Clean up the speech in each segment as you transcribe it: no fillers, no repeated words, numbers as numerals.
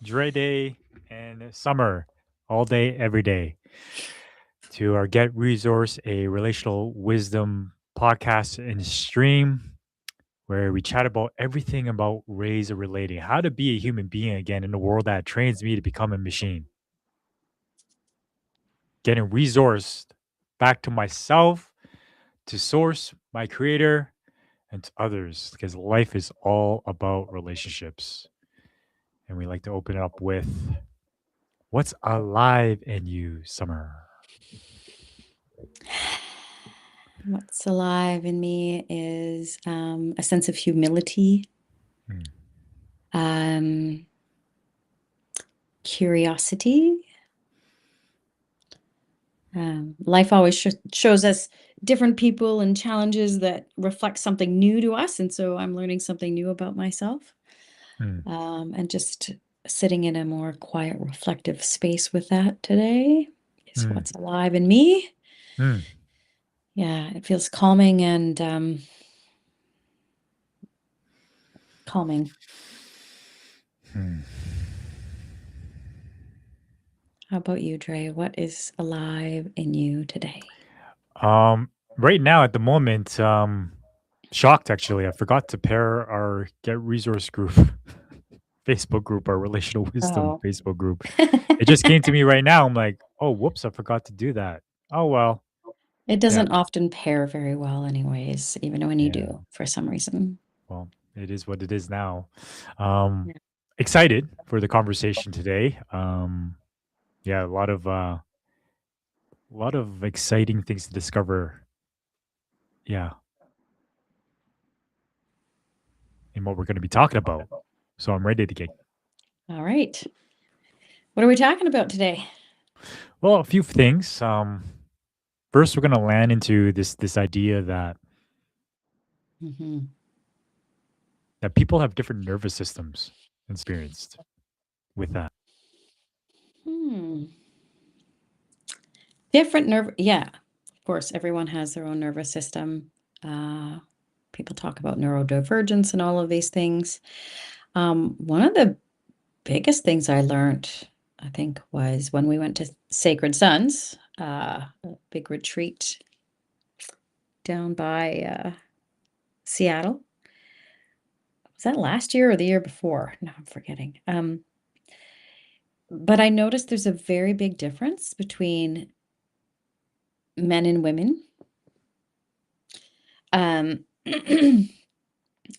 Dre Day and Summer, all day, every day, to our Get Resource, a relational wisdom podcast and stream where we chat about everything about raise or relating, how to be a human being again in a world that trains me to become a machine. Getting resourced back to myself, to source, my creator, and to others, because life is all about relationships. And we like to open it up with what's alive in you, Summer? What's alive in me is a sense of humility, Hmm. um, curiosity. Life always shows us different people and challenges that reflect something new to us. And so I'm learning something new about myself, Hmm. and just sitting in a more quiet, reflective space with that today is Hmm. what's alive in me. Hmm. Yeah, it feels calming and calming. Hmm. How about you, Dre? What is alive in you today? Right now at the moment, shocked actually. I forgot to pair our Get Resource group, Facebook group, our Relational Wisdom Oh. Facebook group. It just came to me right now. I'm like, oh, whoops, I forgot to do that. Oh well, It yeah, doesn't often pair very well anyways, even when you yeah. do for some reason. Well, it is what it is now. Um, Yeah. excited for the conversation today. Yeah, a lot of exciting things to discover. Yeah, in what we're going to be talking about. So I'm ready to get. All right. What are we talking about today? Well, a few things. First, we're going to land into this idea Hmm. that people have different nervous systems experienced with that. Hmm. Different nerve. Yeah, of course, everyone has their own nervous system. Uh, People talk about neurodivergence and all of these things. One of the biggest things I learned, I think, was when we went to Sacred Sons, a big retreat down by Seattle. Was that last year or the year before? No, I'm forgetting. But I noticed there's a very big difference between men and women. Um,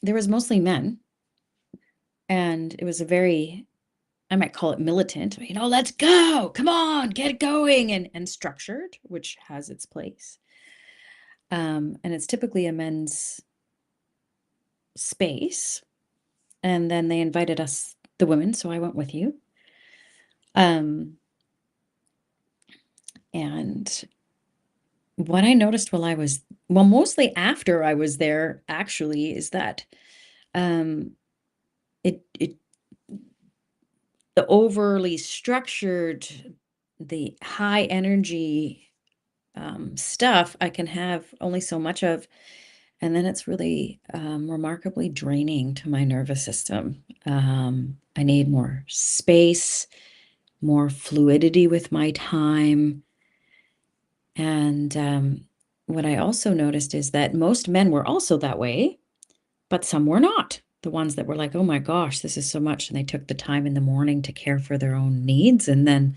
there was mostly men, and it was a very, I might call it militant, let's go, come on, get it going, and structured, which has its place. And it's typically a men's space. And then they invited us, the women, so I went with you. Um, and what I noticed mostly after I was there, actually, is that um, it the overly structured, the high energy stuff I can have only so much of, and then it's really remarkably draining to my nervous system. I need more space, more fluidity with my time. And what I also noticed is that most men were also that way, but some were not. The ones that were like, oh my gosh, this is so much. And they took the time in the morning to care for their own needs. And then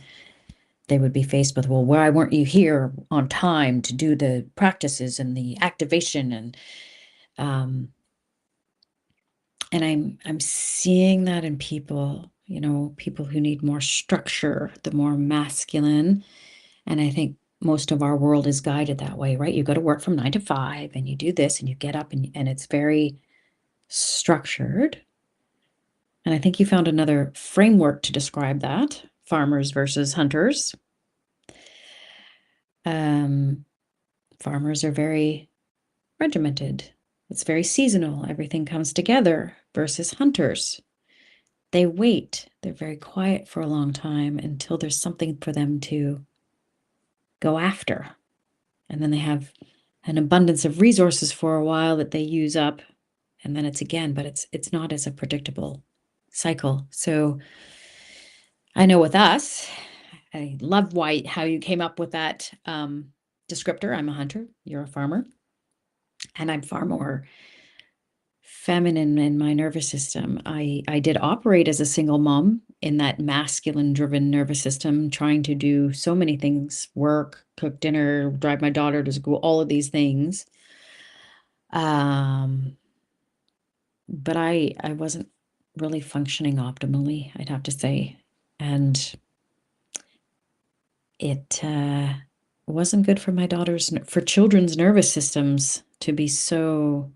they would be faced with, well, why weren't you here on time to do the practices and the activation? Um, and I'm seeing that in people, people who need more structure, the more masculine. And I think most of our world is guided that way, right? You go to work from 9 to 5 and you do this and you get up and it's very structured. And I think you found another framework to describe that, farmers versus hunters. Um, Farmers are very regimented. It's very seasonal. Everything comes together versus hunters. They wait. They're very quiet for a long time until there's something for them to go after. And then they have an abundance of resources for a while that they use up, and then it's again, but it's not as a predictable cycle. So I know with us, I love why how you came up with that, descriptor. I'm a hunter, you're a farmer, and I'm far more feminine in my nervous system. I did operate as a single mom in that masculine-driven nervous system, trying to do so many things, work, cook dinner, drive my daughter to school, all of these things. Um, but I wasn't really functioning optimally, I'd have to say, and it, wasn't good for my daughter's for children's nervous systems to be so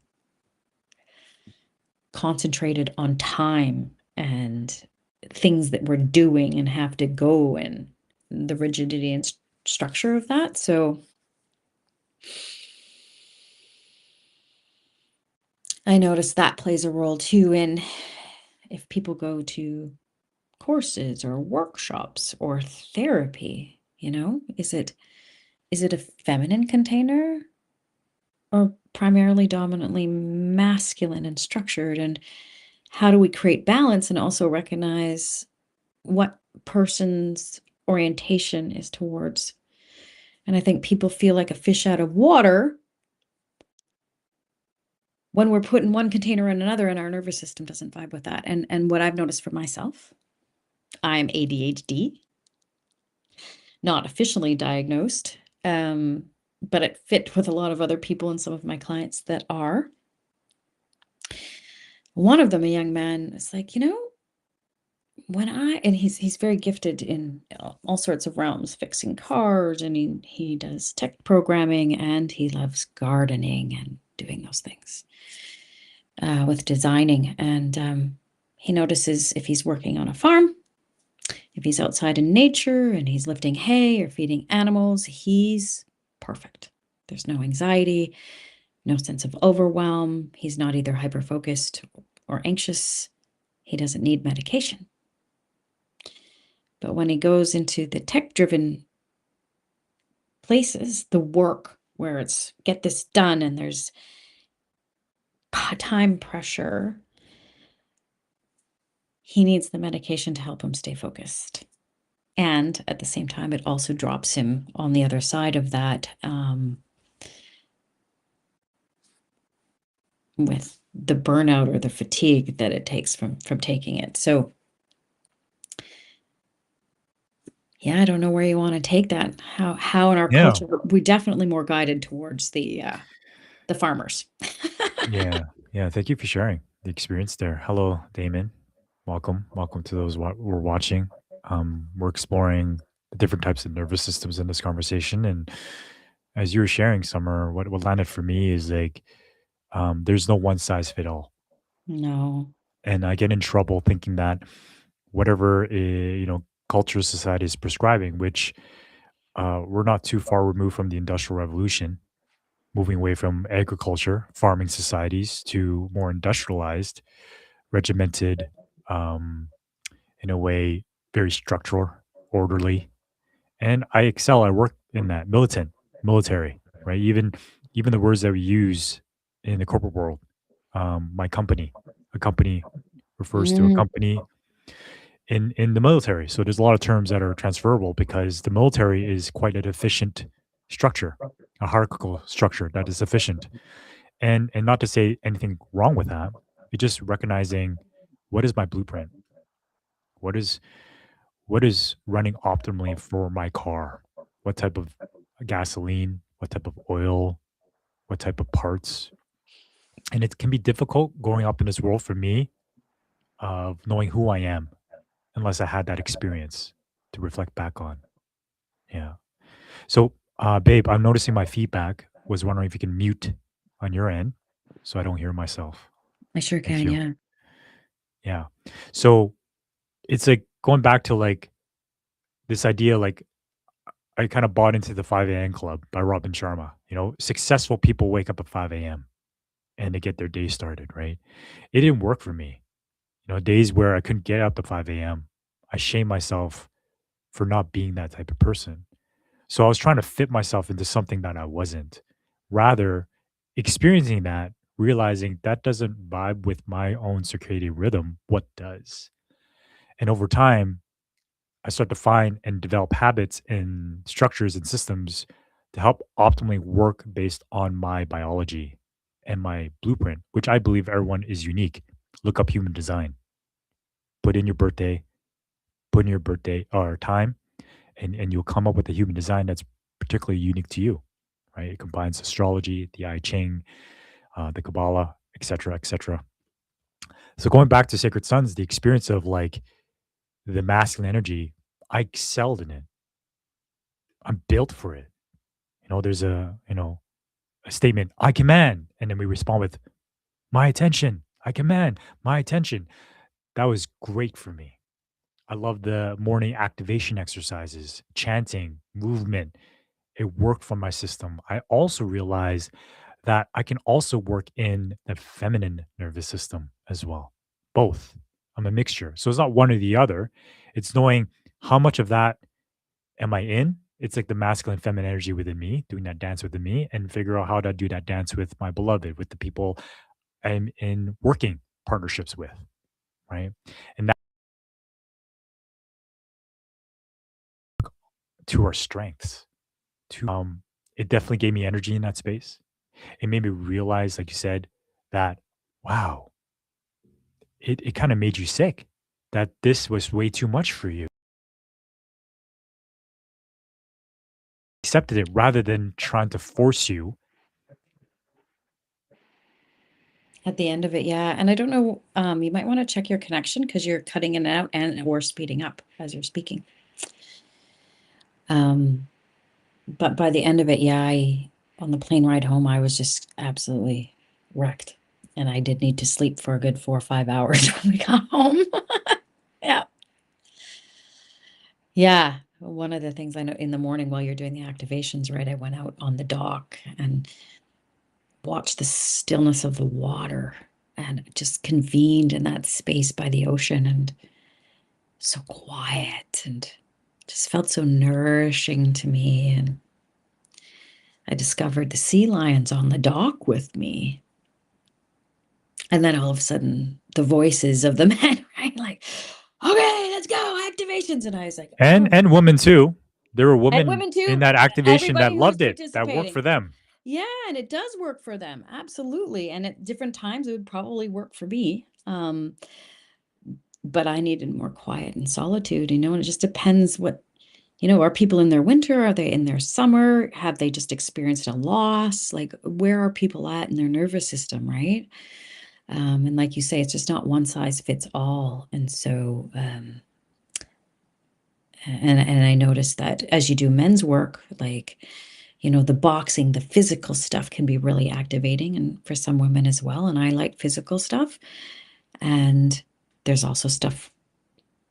concentrated on time and things that we're doing and have to go and the rigidity and structure of that. So I noticed that plays a role too in if people go to courses or workshops or therapy, is it a feminine container or primarily dominantly masculine and structured? And how do we create balance and also recognize what person's orientation is towards? And I think people feel like a fish out of water when we're put in one container and another, and our nervous system doesn't vibe with that. And what I've noticed for myself, I'm ADHD, not officially diagnosed, but it fit with a lot of other people and some of my clients that are. One of them, a young man, is like, when and he's very gifted in all sorts of realms, fixing cars, and he does tech programming, and he loves gardening and doing those things with designing. And he notices if he's working on a farm, if he's outside in nature and he's lifting hay or feeding animals, he's perfect. There's no anxiety, no sense of overwhelm. He's not either hyper-focused or anxious. He doesn't need medication. But when he goes into the tech-driven places, the work where it's get this done and there's time pressure, he needs the medication to help him stay focused. And at the same time, it also drops him on the other side of that with the burnout or the fatigue that it takes from taking it. So yeah, I don't know where you want to take that. How in our Yeah. culture, we definitely more guided towards the farmers. Yeah. Yeah. Thank you for sharing the experience there. Hello, Damon. Welcome. Welcome to those we're watching. We're exploring the different types of nervous systems in this conversation. And as you were sharing, Summer, what landed for me is like there's no one size fit all. No. And I get in trouble thinking that whatever culture society is prescribing, which we're not too far removed from the Industrial Revolution, moving away from agriculture, farming societies to more industrialized, regimented, um, in a way, very structural, orderly. And I excel. I work in that military, right? Even the words that we use in the corporate world, my company, a company refers to a Mm, company in the military. So there's a lot of terms that are transferable because the military is quite an efficient structure, a hierarchical structure that is efficient. And not to say anything wrong with that. It's just recognizing what is my blueprint? What is what is running optimally for my car? What type of gasoline? What type of oil? What type of parts? And it can be difficult growing up in this world for me of knowing who I am unless I had that experience to reflect back on. Yeah. So, babe, I'm noticing my feedback. Was wondering if you can mute on your end so I don't hear myself. I sure Thank can, you. yeah. Yeah. So it's like going back to like this idea, like I kind of bought into the 5 a.m. club by Robin Sharma. Successful people wake up at 5 a.m. and they get their day started, right? It didn't work for me. Days where I couldn't get up to 5 a.m., I shame myself for not being that type of person. So I was trying to fit myself into something that I wasn't. Rather, experiencing that, realizing that doesn't vibe with my own circadian rhythm, what does? And over time, I start to find and develop habits and structures and systems to help optimally work based on my biology and my blueprint, which I believe everyone is unique. Look up human design, put in your birthday, put in your birthday or time, and you'll come up with a human design that's particularly unique to you, right? It combines astrology, the I Ching, the Kabbalah, etc., etc. So going back to Sacred Sons, the experience of like the masculine energy, I excelled in it. I'm built for it. There's a statement, I command, and then we respond with my attention. I command my attention. That was great for me. I love the morning activation exercises, chanting, movement. It worked for my system. I also realized that I can also work in the feminine nervous system as well. Both. I'm a mixture. So it's not one or the other. It's knowing how much of that am I in? It's like the masculine feminine energy within me, doing that dance within me, and figure out how to do that dance with my beloved, with the people I'm in working partnerships with, right? And that to our strengths. To it definitely gave me energy in that space. It made me realize, like you said, that wow, it kind of made you sick. That this was way too much for you. Accepted it rather than trying to force you. At the end of it, yeah, and I don't know, you might wanna check your connection because 'cause you're cutting in and out and or speeding up as you're speaking. Um, but by the end of it, yeah, I on the plane ride home, I was just absolutely wrecked, and I did need to sleep for a good 4 or 5 hours when we got home. Yeah. Yeah, one of the things I know in the morning while you're doing the activations, right, I went out on the dock and watched the stillness of the water and just convened in that space by the ocean and so quiet and just felt so nourishing to me. And I discovered the sea lions on the dock with me. And then all of a sudden, the voices of the men, right? Like, okay, let's go, activations. And I was like, oh, And women too. There were and women women in too, that activation that everybody who was loved it, that worked participating. for them. Yeah, and it does work for them, absolutely. And at different times, it would probably work for me. But I needed more quiet and solitude, and it just depends what, are people in their winter? Are they in their summer? Have they just experienced a loss? Like, where are people at in their nervous system, right? And like you say, it's just not one size fits all. And so, and I noticed that as you do men's work, like, the boxing, the physical stuff can be really activating, and for some women as well. And I like physical stuff. And there's also stuff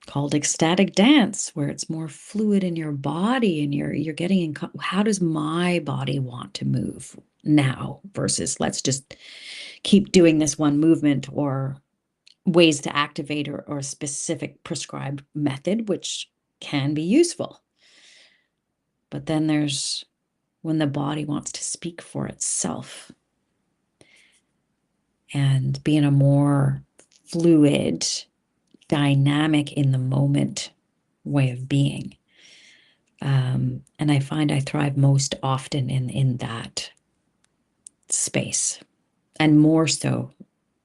called ecstatic dance where it's more fluid in your body and you're getting in how does my body want to move now versus let's just keep doing this one movement, or ways to activate, or a specific prescribed method which can be useful. But then there's when the body wants to speak for itself and be in a more fluid, dynamic, in the moment way of being. And I find I thrive most often in that space, and more so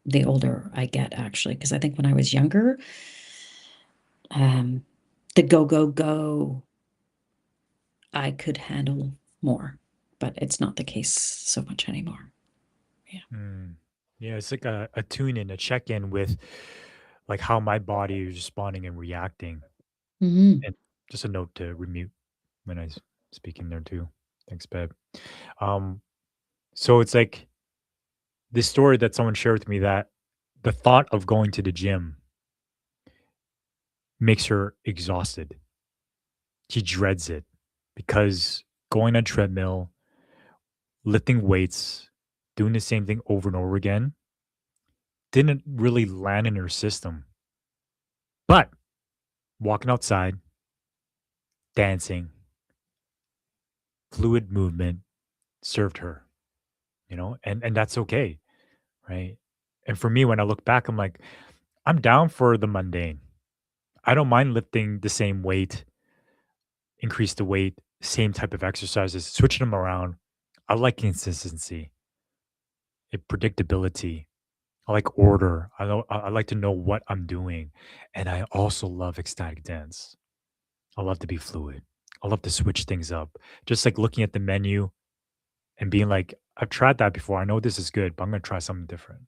the older I get, actually, because I think when I was younger, um, the go, go, go, I could handle more, but it's not the case so much anymore. Yeah. Mm. Yeah, it's like a tune in, a check in with like how my body is responding and reacting. Mhm. And just a note to remute when speaking there too. Thanks, babe. Um, so it's like this story that someone shared with me that the thought of going to the gym makes her exhausted. She dreads it because going on a treadmill, lifting weights, doing the same thing over and over again didn't really land in her system. But walking outside, dancing, fluid movement served her, and that's okay, right? And for me, when I look back, I'm like, I'm down for the mundane. I don't mind lifting the same weight, increase the weight, same type of exercises, switching them around. I like consistency, predictability. I like order. I like to know what I'm doing, and I also love ecstatic dance. I love to be fluid. I love to switch things up. Just like looking at the menu and being like, I've tried that before. I know this is good, but I'm going to try something different.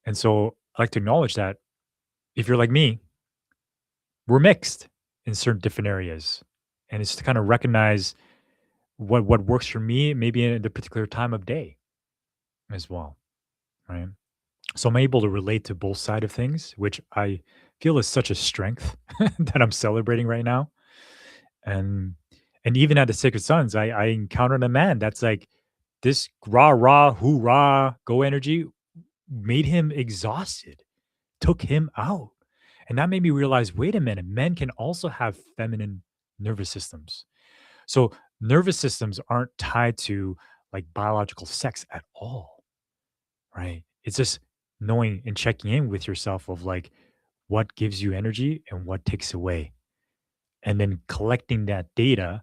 And so I like to acknowledge that if you're like me, we're mixed in certain different areas. And it's to kind of recognize what works for me, maybe in the particular time of day as well. Right. So I'm able to relate to both side of things, which I feel is such a strength that I'm celebrating right now. And even at the Sacred Sons, I encountered a man that's like this rah rah hoorah go energy made him exhausted, took him out. And that made me realize, wait a minute, men can also have feminine nervous systems. So nervous systems aren't tied to like biological sex at all, right? It's just knowing and checking in with yourself of like what gives you energy and what takes away. And then collecting that data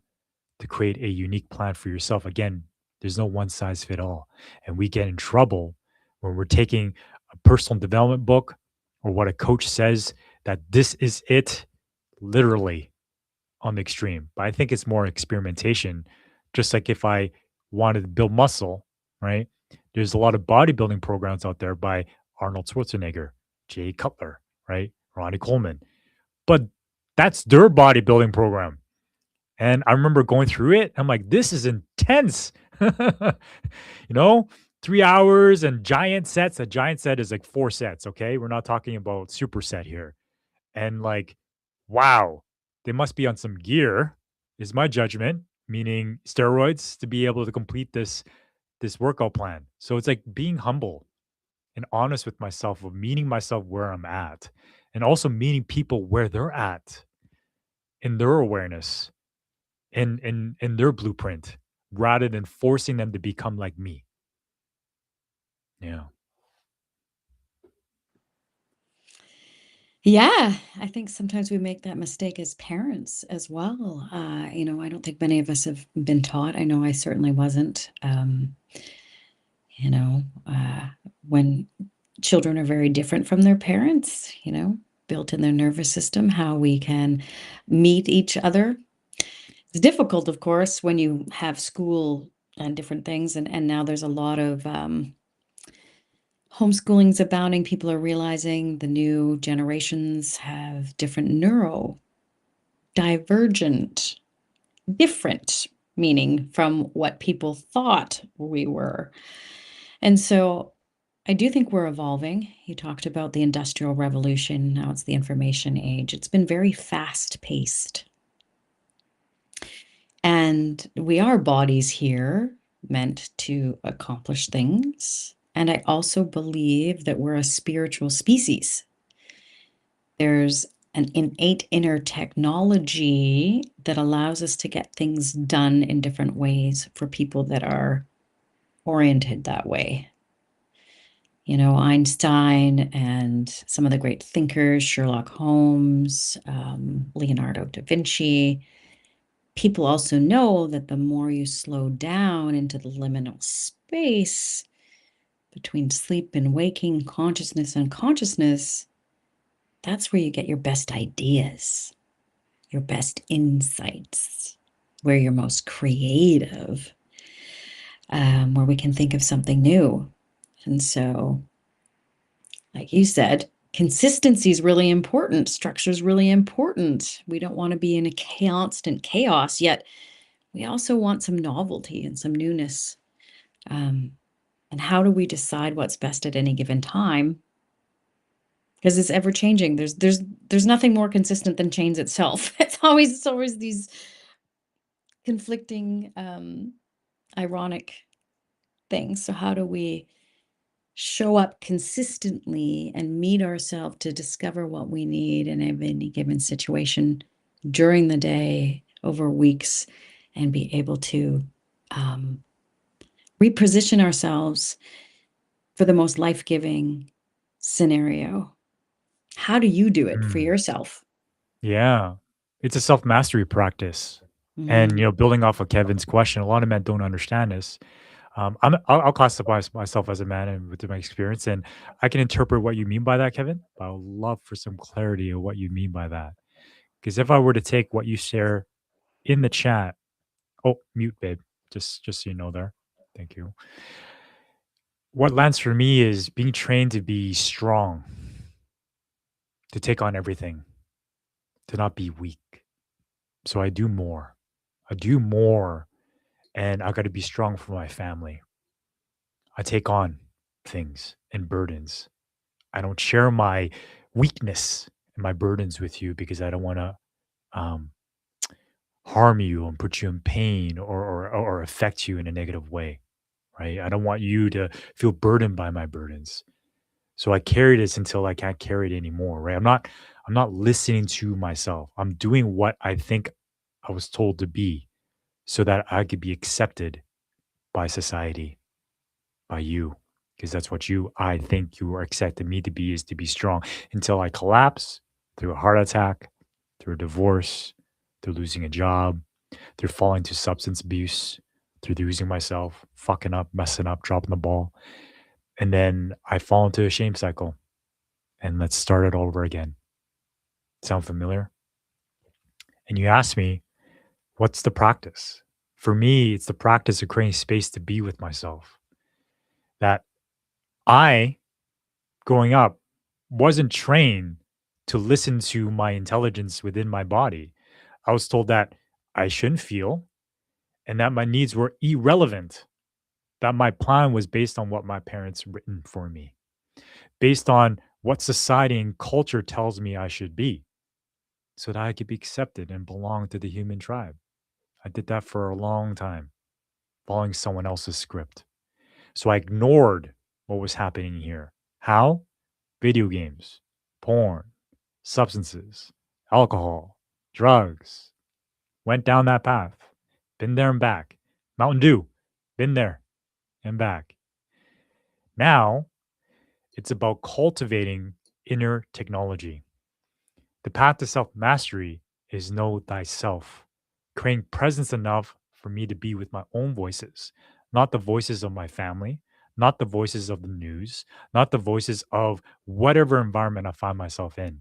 to create a unique plan for yourself. Again, there's no one size fit all. And we get in trouble when we're taking a personal development book or what a coach says that this is it, literally on the extreme. But I think it's more experimentation. Just like if I wanted to build muscle, right? There's a lot of bodybuilding programs out there by Arnold Schwarzenegger, Jay Cutler, right? Ronnie Coleman. But that's their bodybuilding program. And I remember going through it. I'm like, this is intense. you know, 3 hours and giant sets. A giant set is like 4 sets. Okay. We're not talking about superset here. And like, wow, they must be on some gear, is my judgment, meaning steroids to be able to complete this workout plan. So it's like being humble and honest with myself of meeting myself where I'm at and also meeting people where they're at in their awareness in their blueprint rather than forcing them to become like me. Yeah. Yeah, I think sometimes we make that mistake as parents as well. I don't think many of us have been taught. I know I certainly wasn't. You know, when children are very different from their parents, built in their nervous system, how we can meet each other. It's difficult, of course, when you have school and different things, and now there's a lot of homeschooling's abounding. People are realizing the new generations have different neurodivergent, different meaning from what people thought we were. And so I do think we're evolving. You talked about the Industrial Revolution. Now it's the information age. It's been very fast paced. And we are bodies here meant to accomplish things. And I also believe that we're a spiritual species. There's an innate inner technology that allows us to get things done in different ways for people that are oriented that way. Einstein and some of the great thinkers, Sherlock Holmes, Leonardo da Vinci. People also know that the more you slow down into the liminal space between sleep and waking, consciousness and consciousness, that's where you get your best ideas, your best insights, where you're most creative, where we can think of something new. And so, like you said, consistency is really important. Structure is really important. We don't want to be in a constant chaos, yet we also want some novelty and some newness. And how do we decide what's best at any given time? Because it's ever changing. There's nothing more consistent than change itself. It's always these conflicting, ironic things. So how do we show up consistently and meet ourselves to discover what we need in any given situation during the day, over weeks, and be able to reposition ourselves for the most life-giving scenario? How do you do it for Mm. yourself? Yeah. It's a self-mastery practice. And, Mm. building off of Kevin's question, a lot of men don't understand this. I'll classify myself as a man and with my experience, and I can interpret what you mean by that, Kevin. But I would love for some clarity of what you mean by that. Because if I were to take what you share in the chat, oh, mute, babe, just so you know there. Thank you. What lands for me is being trained to be strong, to take on everything, to not be weak. So I do more. I do more, and I got to be strong for my family. I take on things and burdens. I don't share my weakness and my burdens with you because I don't want to um, harm you and put you in pain or affect you in a negative way, right? I don't want you to feel burdened by my burdens. So I carry this until I can't carry it anymore, right? I'm not listening to myself. I'm doing what I think I was told to be so that I could be accepted by society, by you, because that's what I think you are expecting me to be, is to be strong until I collapse through a heart attack, through a divorce, through losing a job, through falling to substance abuse, through losing myself, fucking up, messing up, dropping the ball. And then I fall into a shame cycle, and let's start it all over again. Sound familiar? And you ask me, what's the practice? For me, it's the practice of creating space to be with myself. That I, growing up, wasn't trained to listen to my intelligence within my body. I was told that I shouldn't feel and that my needs were irrelevant, that my plan was based on what my parents written for me, based on what society and culture tells me I should be, so that I could be accepted and belong to the human tribe. I did that for a long time, following someone else's script. So I ignored what was happening here. How? Video games, porn, substances, alcohol, drugs. Went down that path. Been there and back. Mountain Dew. Been there and back. Now it's about cultivating inner technology. The path to self mastery is know thyself, creating presence enough for me to be with my own voices, not the voices of my family, not the voices of the news, not the voices of whatever environment I find myself in.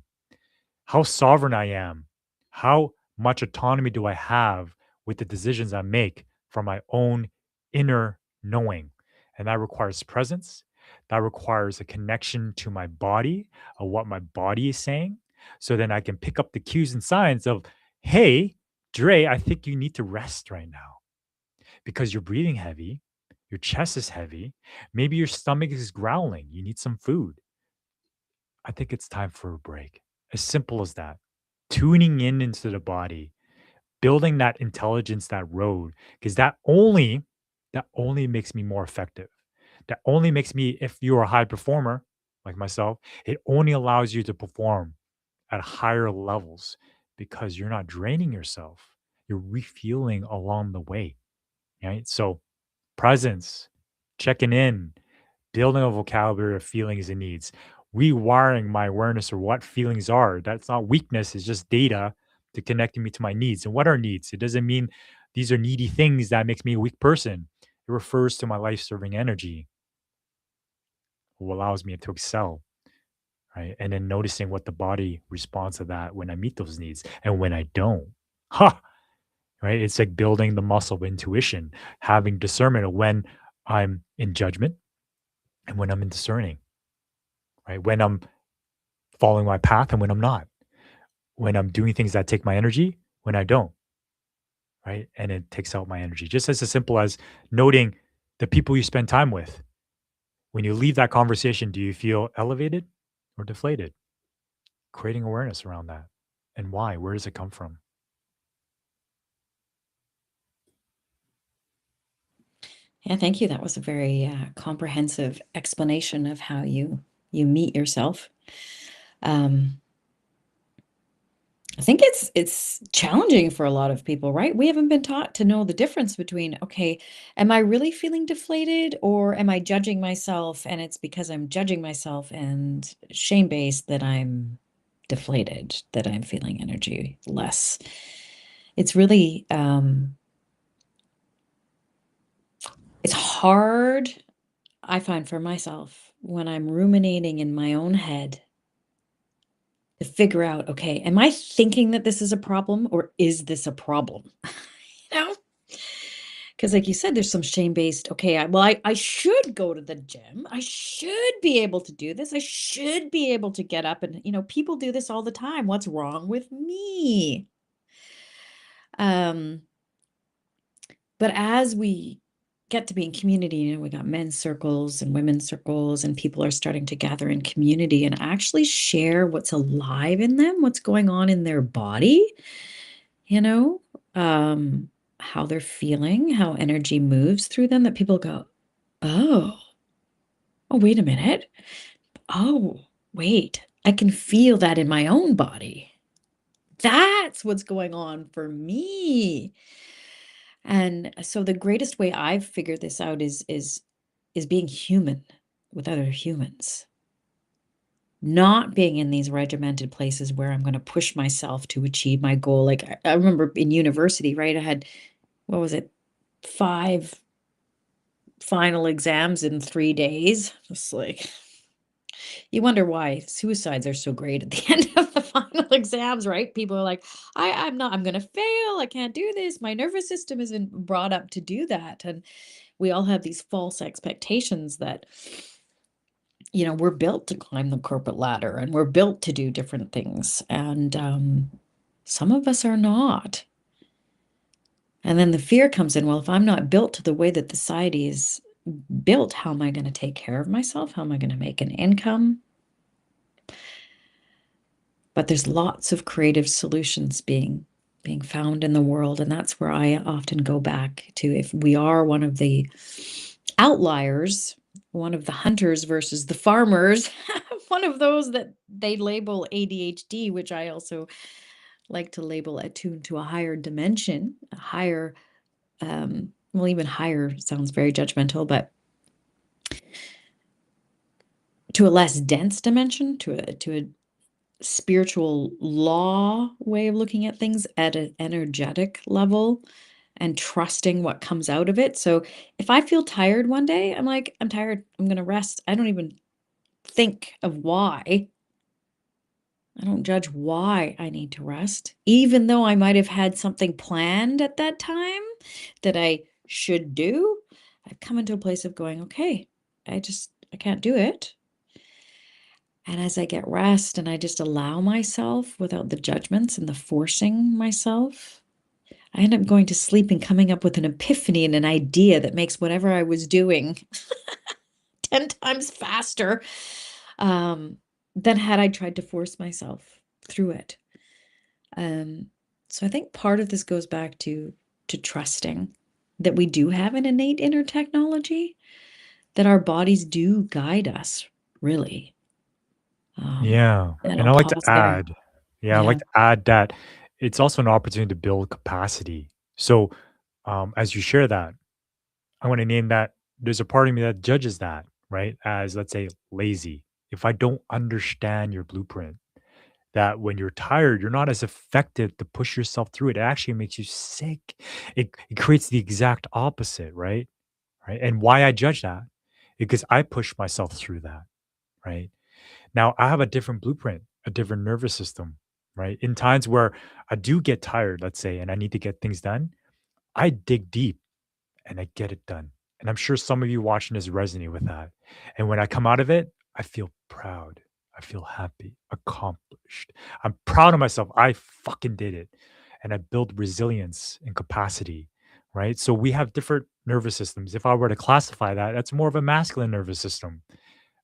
How sovereign I am, how much autonomy do I have with the decisions I make from my own inner knowing. And that requires presence. That requires a connection to my body, of what my body is saying. So then I can pick up the cues and signs of, hey, Dre, I think you need to rest right now because you're breathing heavy. Your chest is heavy. Maybe your stomach is growling. You need some food. I think it's time for a break. As simple as that. Tuning in into the body, building that intelligence, that road, because that only makes me more effective. That only makes me, if you're a high performer like myself, it only allows you to perform at higher levels because you're not draining yourself. You're refueling along the way. Right. So presence, checking in, building a vocabulary of feelings and needs, rewiring my awareness of what feelings are. That's not weakness, it's just data to connecting me to my needs. And what are needs? It doesn't mean these are needy things that makes me a weak person. It refers to my life-serving energy, who allows me to excel, right? And then noticing what the body responds to that when I meet those needs and when I don't. Ha! Right? It's like building the muscle of intuition, having discernment of when I'm in judgment and when I'm in discerning, right? When I'm following my path and when I'm not, when I'm doing things that take my energy, when I don't, right? And it takes out my energy. Just as simple as noting the people you spend time with. When you leave that conversation, do you feel elevated or deflated? Creating awareness around that. And why? Where does it come from? Yeah, thank you. That was a very comprehensive explanation of how you meet yourself. I think it's challenging for a lot of people, right? We haven't been taught to know the difference between, okay, am I really feeling deflated or am I judging myself and it's because I'm judging myself and shame-based that I'm deflated, that I'm feeling energy less. It's really it's hard, I find, for myself when I'm ruminating in my own head to figure out, okay, am I thinking that this is a problem, or is this a problem? You know? Because, like you said, there's some shame-based, okay, I should go to the gym. I should be able to do this. I should be able to get up and, people do this all the time. What's wrong with me? Um, but as we get to be in community, we got men's circles and women's circles, and people are starting to gather in community and actually share what's alive in them, what's going on in their body, you know, um, how they're feeling, how energy moves through them, that people go, oh, oh, wait a minute. Oh, wait, I can feel that in my own body. That's what's going on for me. And so the greatest way I've figured this out is being human with other humans. Not being in these regimented places where I'm going to push myself to achieve my goal. Like I remember in university, right? I had, what was it, 5 final exams in 3 days. Just like, you wonder why suicides are so great at the end of the final exams, right? People are like, I'm going to fail. I can't do this. My nervous system isn't brought up to do that. And we all have these false expectations that, we're built to climb the corporate ladder, and we're built to do different things. And some of us are not. And then the fear comes in, well, if I'm not built to the way that the society is built, how am I going to take care of myself? How am I going to make an income? But there's lots of creative solutions being found in the world, and that's where I often go back to. If we are one of the outliers, one of the hunters versus the farmers, one of those that they label ADHD, which I also like to label attuned to a higher dimension, a higher, well, even higher sounds very judgmental, but to a less dense dimension, to a spiritual law way of looking at things at an energetic level, and trusting what comes out of it. So if I feel tired one day, I'm like, I'm tired, I'm going to rest. I don't even think of why. I don't judge why I need to rest, even though I might have had something planned at that time that I should do. I've come into a place of going, okay, I can't do it. And as I get rest and I just allow myself without the judgments and the forcing myself, I end up going to sleep and coming up with an epiphany and an idea that makes whatever I was doing 10 times faster than had I tried to force myself through it. So I think part of this goes back to trusting that we do have an innate inner technology, that our bodies do guide us, really. Yeah. And And I'll I like to pause there. add, yeah, I Yeah. like to add that it's also an opportunity to build capacity. So, as you share that, I want to name that there's a part of me that judges that, right? As, let's say, lazy. If I don't understand your blueprint, that when you're tired, you're not as effective to push yourself through it. It actually makes you sick. It creates the exact opposite, right? Right. And why I judge that? Because I push myself through that, right? Now I have a different blueprint, a different nervous system, right? In times where I do get tired, let's say, and I need to get things done, I dig deep and I get it done. And I'm sure some of you watching this resonate with that. And when I come out of it, I feel proud. I feel happy, accomplished. I'm proud of myself. I fucking did it. And I build resilience and capacity, right? So we have different nervous systems. If I were to classify that, that's more of a masculine nervous system,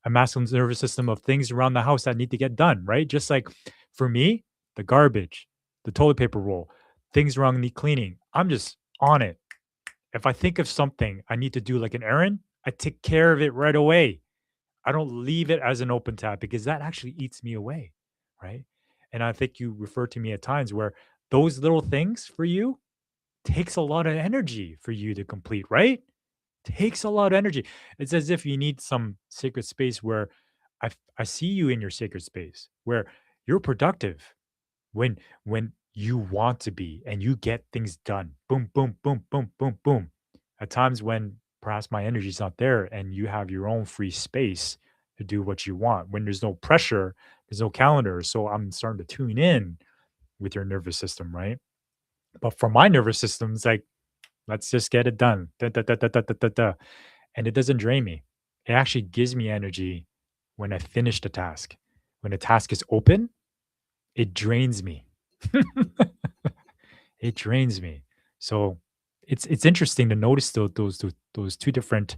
a masculine nervous system of things around the house that need to get done, right? Just like for me, the garbage, the toilet paper roll, things around the cleaning. I'm just on it. If I think of something I need to do like an errand, I take care of it right away. I don't leave it as an open tab because that actually eats me away, right? And I think you refer to me at times where those little things for you takes a lot of energy for you to complete, right? Takes a lot of energy. It's as if you need some sacred space where I see you in your sacred space where You're productive when you want to be and you get things done. Boom, boom, boom, boom, boom, boom. At times when perhaps my energy is not there and you have your own free space to do what you want, when there's no pressure, there's no calendar. So I'm starting to tune in with your nervous system, right? But for my nervous system, it's like, let's just get it done. Da, da, da, da, da, da, da, da. And it doesn't drain me. It actually gives me energy when I finish the task. When the task is open, it drains me. It drains me. So it's interesting to notice those two different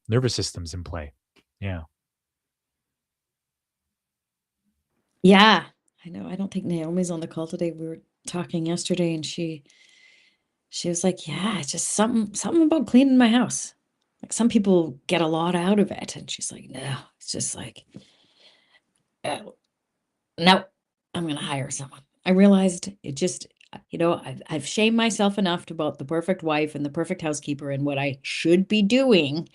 nervous systems in play. Yeah. Yeah, I know. I don't think Naomi's on the call today. We were talking yesterday, and she was like, "Yeah, it's just something about cleaning my house. Like some people get a lot out of it." And she's like, "No, it's just like, oh, no, I'm gonna hire someone." I realized it just, I've shamed myself enough about the perfect wife and the perfect housekeeper and what I should be doing.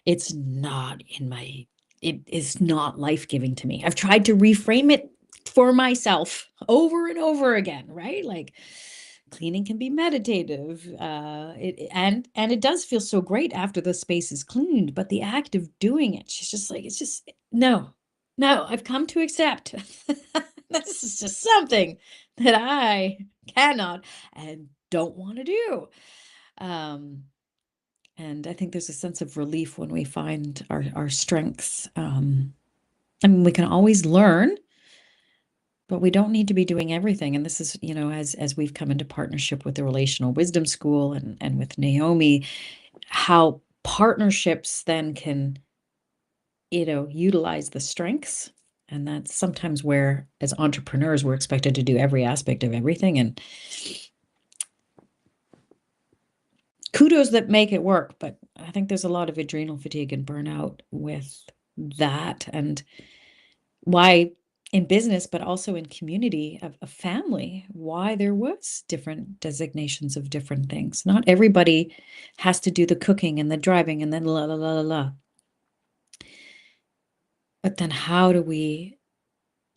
It's not in my it is not life-giving to me. I've tried to reframe it for myself over and over again, right? Like cleaning can be meditative. And it does feel so great after the space is cleaned, but the act of doing it, she's just like, it's just no, no, I've come to accept this is just something that I cannot and don't want to do. Um, and I think there's a sense of relief when we find our strengths. I mean, we can always learn, but we don't need to be doing everything. And this is, as we've come into partnership with the Relational Wisdom School and with Naomi, how partnerships then can, utilize the strengths. And that's sometimes where, as entrepreneurs, we're expected to do every aspect of everything. And kudos that make it work, but I think there's a lot of adrenal fatigue and burnout with that, and why in business, but also in community of a family, why there was different designations of different things. Not everybody has to do the cooking and the driving and then la la la la la. But then how do we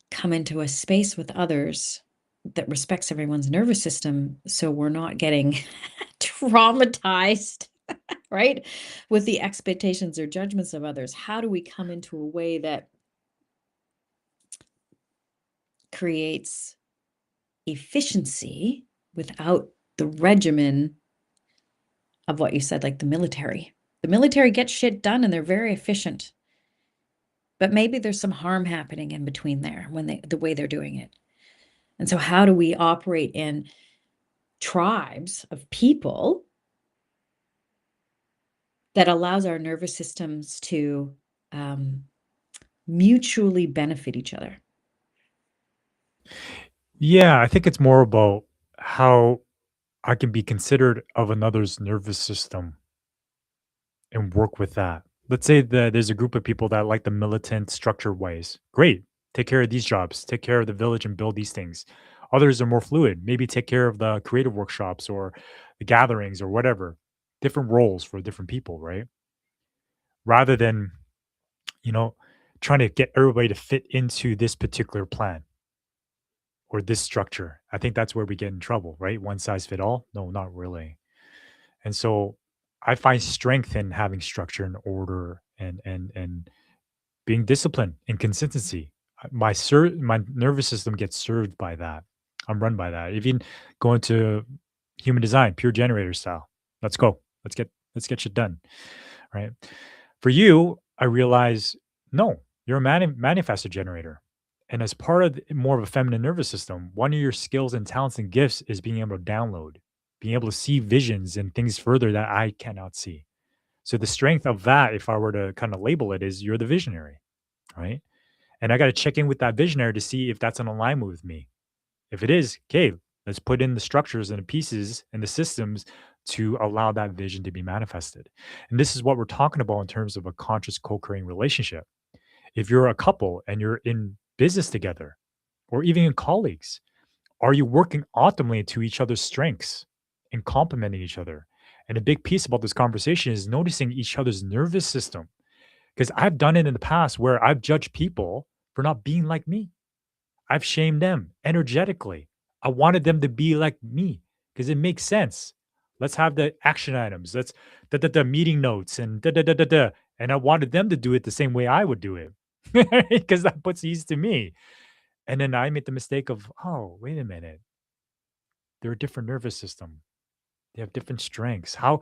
come into a space with others that respects everyone's nervous system so we're not getting traumatized, right? With the expectations or judgments of others. How do we come into a way that creates efficiency without the regimen of what you said, like the military? The military gets shit done and they're very efficient. But maybe there's some harm happening in between there when the way they're doing it. And so how do we operate in tribes of people that allows our nervous systems to mutually benefit each other? Yeah, I think it's more about how I can be considered of another's nervous system and work with that. Let's say that there's a group of people that like the militant structured ways. Great. Take care of these jobs, take care of the village and build these things. Others are more fluid. Maybe take care of the creative workshops or the gatherings or whatever. Different roles for different people, right? Rather than, you know, trying to get everybody to fit into this particular plan or this structure. I think that's where we get in trouble, right? One size fit all? No, not really. And so I find strength in having structure and order and being disciplined and consistency. My nervous system gets served by that. I'm run by that. Even going to human design, pure generator style. Let's go. Let's get shit done. Right. For you, I realize no, you're a manifested generator. And as part of more of a feminine nervous system, one of your skills and talents and gifts is being able to download, being able to see visions and things further that I cannot see. So the strength of that, if I were to kind of label it, is you're the visionary, right? And I got to check in with that visionary to see if that's in alignment with me. If it is, okay, let's put in the structures and the pieces and the systems to allow that vision to be manifested. And this is what we're talking about in terms of a conscious co-creating relationship. If you're a couple and you're in business together or even in colleagues, are you working optimally to each other's strengths and complementing each other? And a big piece about this conversation is noticing each other's nervous system. Because I've done it in the past where I've judged people for not being like me. I've shamed them energetically. I wanted them to be like me because it makes sense. Let's have the action items. Let's the meeting notes and da da da da da. And I wanted them to do it the same way I would do it because that puts ease to me. And then I made the mistake of, oh, wait a minute. They're a different nervous system. They have different strengths. How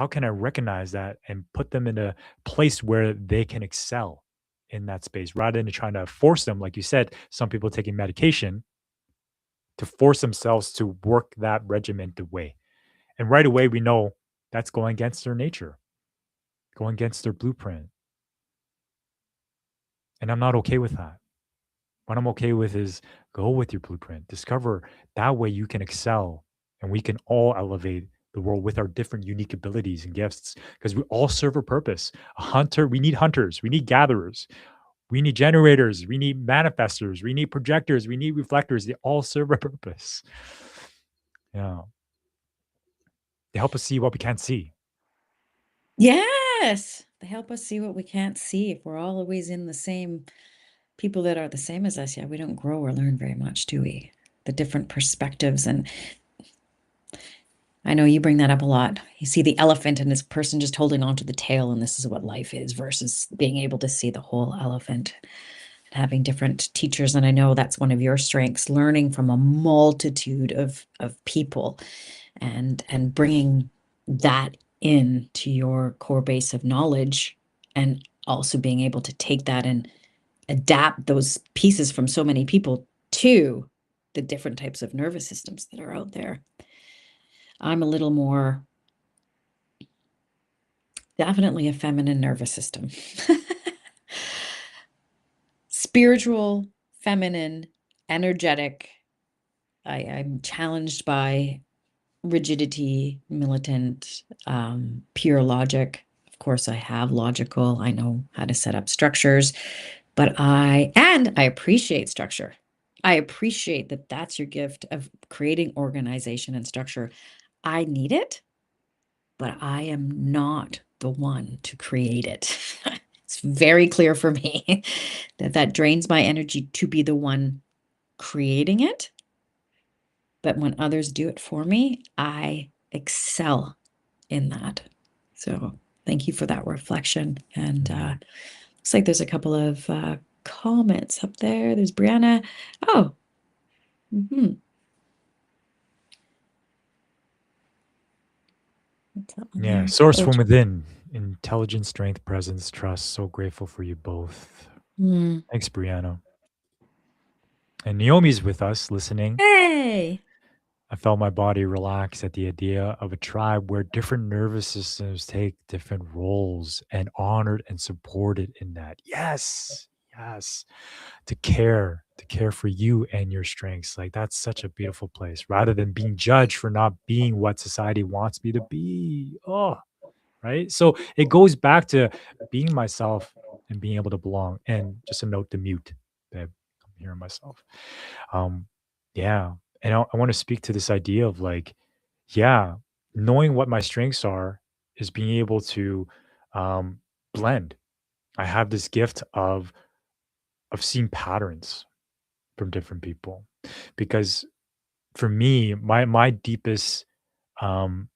can I recognize that and put them in a place where they can excel in that space rather than trying to force them, like you said, some people taking medication to force themselves to work that regimented way. And right away we know that's going against their nature, going against their blueprint. And I'm not okay with that. What I'm okay with is go with your blueprint. Discover that way you can excel and we can all elevate the world with our different unique abilities and gifts because we all serve a purpose. A hunter, we need hunters, we need gatherers, we need generators, we need manifestors, we need projectors, we need reflectors. They all serve a purpose. Yeah. They help us see what we can't see. Yes. They help us see what we can't see. If we're always in the same people that are the same as us, yeah, we don't grow or learn very much, do we? The different perspectives. And I know you bring that up a lot. You see the elephant and this person just holding on to the tail, and this is what life is, versus being able to see the whole elephant and having different teachers. And I know that's one of your strengths, learning from a multitude of people and bringing that into your core base of knowledge, and also being able to take that and adapt those pieces from so many people to the different types of nervous systems that are out there. I'm a little more definitely a feminine nervous system. Spiritual, feminine, energetic. I'm challenged by rigidity, militant, pure logic. Of course, I have logical. I know how to set up structures, but I appreciate structure. I appreciate that that's your gift of creating organization and structure. I need it, but I am not the one to create it. It's very clear for me that that drains my energy to be the one creating it. But when others do it for me, I excel in that. So thank you for that reflection. And looks like there's a couple of comments up there. There's Brianna. Oh, what's that one Yeah. there? Source Oh, from within, intelligence, strength, presence, trust. So grateful for you both. Thanks, Brianna. And Naomi's with us listening. hey. I felt my body relax at the idea of a tribe where different nervous systems take different roles and honored and supported in that. Yes. Yes. To care for you and your strengths. Like that's such a beautiful place rather than being judged for not being what society wants me to be. Oh, right. So it goes back to being myself and being able to belong. And just a note to mute, babe. I'm hearing myself. Yeah. And I want to speak to this idea of like, yeah, knowing what my strengths are is being able to um, blend. I have this gift of seeing patterns from different people because for me, my deepest um,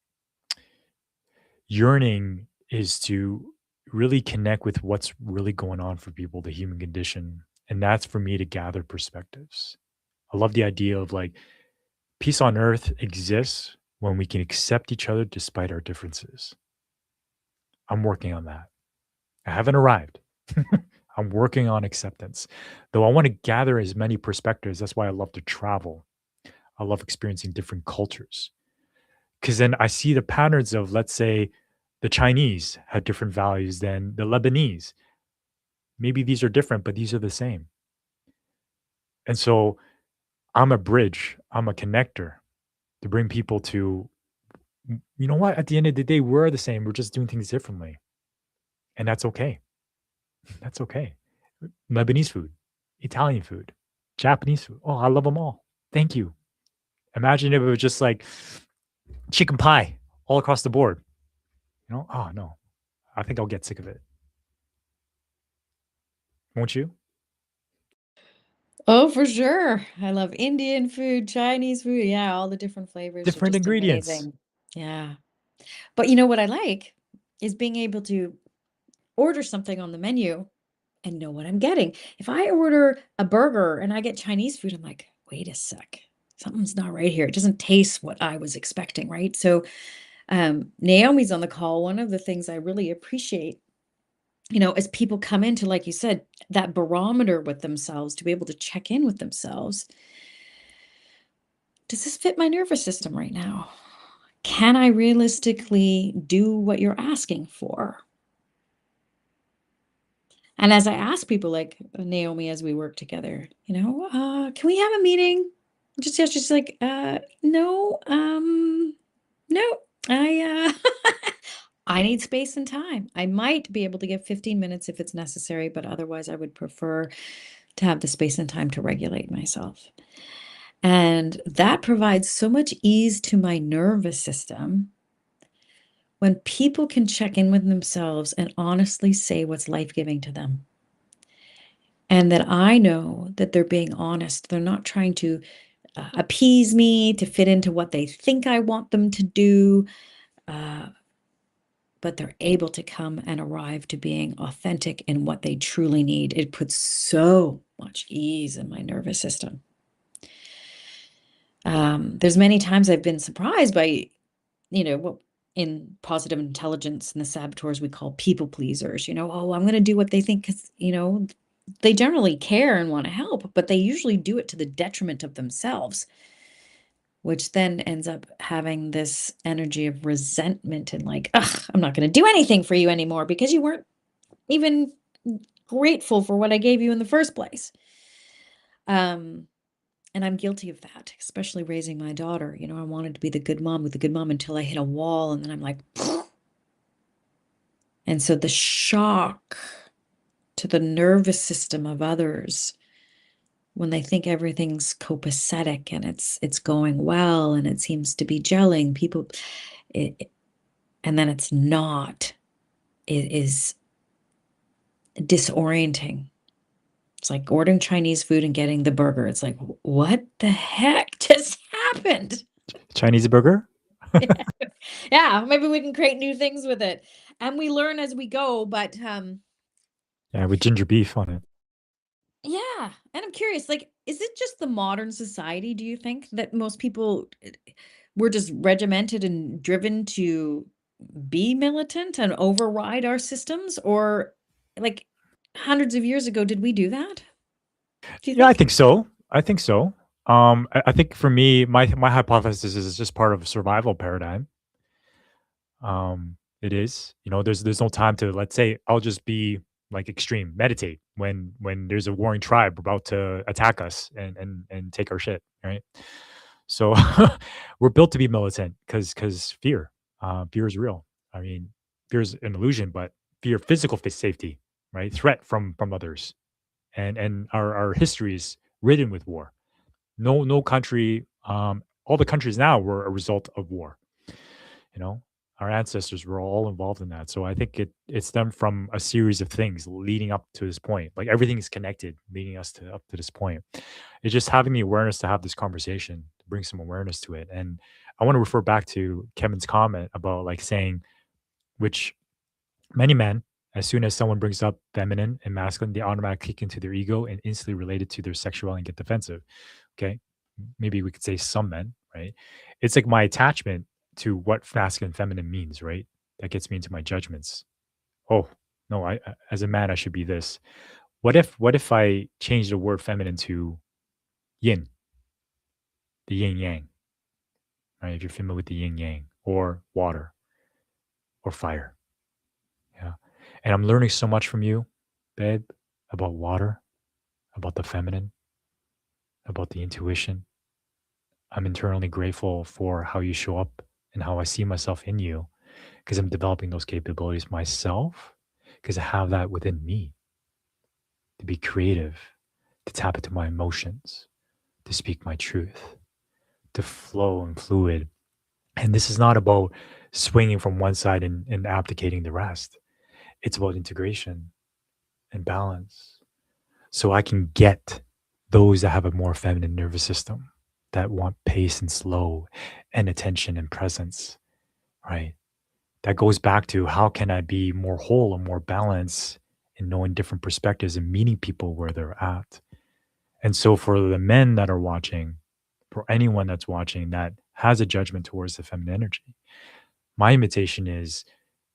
yearning is to really connect with what's really going on for people, the human condition, and that's for me to gather perspectives. I love the idea of like peace on earth exists when we can accept each other despite our differences. I'm working on that. I haven't arrived. I'm working on acceptance. Though I want to gather as many perspectives. That's why I love to travel. I love experiencing different cultures. Because then I see the patterns of, let's say, the Chinese have different values than the Lebanese. Maybe these are different, but these are the same. And so I'm a bridge, I'm a connector to bring people to, you know what? At the end of the day, we're the same. We're just doing things differently. And that's okay. That's okay. Lebanese food, Italian food, Japanese food. Oh, I love them all. Thank you. Imagine if it was just like chicken pie all across the board. You know, oh no, I think I'll get sick of it. Won't you? Oh, for sure. I love Indian food, Chinese food. Yeah, all the different flavors are Different just ingredients. amazing. Yeah. But you know what I like is being able to order something on the menu and know what I'm getting. If I order a burger and I get Chinese food, I'm like, wait a sec. Something's not right here. It doesn't taste what I was expecting, right? So, Naomi's on the call. One of the things I really appreciate, as people come into, like you said, that barometer with themselves to be able to check in with themselves. Does this fit my nervous system right now? Can I realistically do what you're asking for? And as I ask people like Naomi, as we work together, can we have a meeting? Just yeah, she's like, no, no, I need space and time. I might be able to give 15 minutes if it's necessary, but otherwise I would prefer to have the space and time to regulate myself. And that provides so much ease to my nervous system when people can check in with themselves and honestly say what's life-giving to them. And that I know that they're being honest. They're not trying to appease me to fit into what they think I want them to do, but they're able to come and arrive to being authentic in what they truly need. It puts so much ease in my nervous system. There's many times I've been surprised by, what in positive intelligence and the saboteurs we call people pleasers, oh, I'm going to do what they think because, they generally care and want to help, but they usually do it to the detriment of themselves, which then ends up having this energy of resentment and like, ugh, I'm not going to do anything for you anymore because you weren't even grateful for what I gave you in the first place. And I'm guilty of that, especially raising my daughter. I wanted to be the good mom with the good mom until I hit a wall, and then I'm like, and so the shock to the nervous system of others when they think everything's copacetic and it's going well and it seems to be gelling, and then it's not, it is disorienting. It's like ordering Chinese food and getting the burger. It's like, what the heck just happened? Chinese burger? Yeah, maybe we can create new things with it. And we learn as we go, but Yeah, with ginger beef on it. yeah. And I'm curious, like, is it just the modern society, do you think, that most people were just regimented and driven to be militant and override our systems? Or like hundreds of years ago, did we do that? Do you Yeah, I think? think so. I think so. I think for me, my hypothesis is just part of a survival paradigm. It is. There's no time to, let's say, I'll just be like extreme, meditate when there's a warring tribe about to attack us and take our shit, right? So we're built to be militant because fear is real. I mean, fear is an illusion, but fear, physical safety, right? Threat from others, and our history is ridden with war. No country, all the countries now were a result of war. You know, our ancestors were all involved in that. So I think it stemmed from a series of things leading up to this point. Like everything is connected, leading us to up to this point. It's just having the awareness to have this conversation, to bring some awareness to it. And I want to refer back to Kevin's comment about like saying, which many men, as soon as someone brings up feminine and masculine, they automatically kick into their ego and instantly relate it to their sexuality and get defensive. Okay. Maybe we could say some men, right? It's like my attachment to what masculine and feminine means, right? That gets me into my judgments. Oh, no, as a man, I should be this. What if I change the word feminine to yin, the yin yang, right? If you're familiar with the yin yang or water or fire. Yeah. And I'm learning so much from you, babe, about water, about the feminine, about the intuition. I'm internally grateful for how you show up and how I see myself in you because I'm developing those capabilities myself because I have that within me to be creative, to tap into my emotions, to speak my truth, to flow and fluid. And this is not about swinging from one side and abdicating the rest. It's about integration and balance so I can get those that have a more feminine nervous system, that want pace and slow and attention and presence, right? That goes back to how can I be more whole and more balanced in knowing different perspectives and meeting people where they're at. And so for the men that are watching, for anyone that's watching that has a judgment towards the feminine energy, my invitation is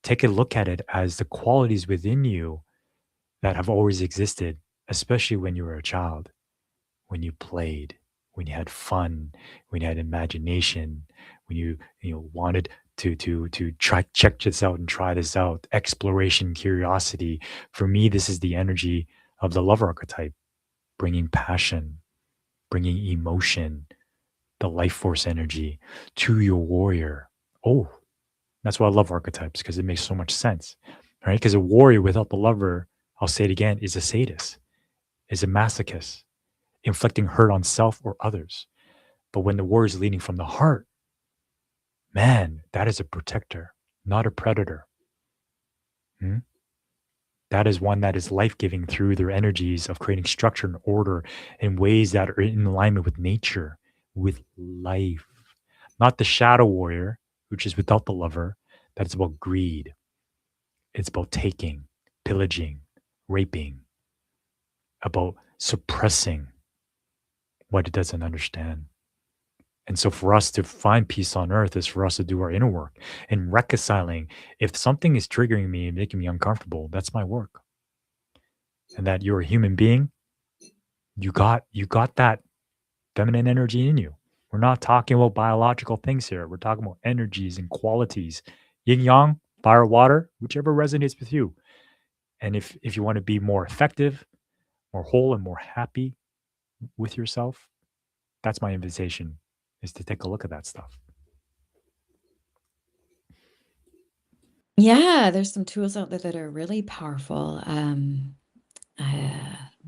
take a look at it as the qualities within you that have always existed, especially when you were a child, when you played, when you had fun, when you had imagination, when you wanted to try check this out and try this out, exploration, curiosity. For me, this is the energy of the love archetype, bringing passion, bringing emotion, the life force energy to your warrior. Oh, that's why I love archetypes because it makes so much sense, right? Because a warrior without the lover, I'll say it again, is a sadist, is a masochist, inflicting hurt on self or others. But when the warrior is leading from the heart, man, that is a protector, not a predator. Hmm? That is one that is life giving through their energies of creating structure and order in ways that are in alignment with nature, with life. Not the shadow warrior, which is without the lover, that is about greed. It's about taking, pillaging, raping, about suppressing what it doesn't understand. And so for us to find peace on earth is for us to do our inner work and reconciling. If something is triggering me and making me uncomfortable, that's my work. And that you're a human being, you got that feminine energy in you. We're not talking about biological things here. We're talking about energies and qualities. Yin yang, fire, water, whichever resonates with you. And if you want to be more effective, more whole, and more happy with yourself, that's my invitation is to take a look at that stuff. Yeah, there's some tools out there that are really powerful. Uh,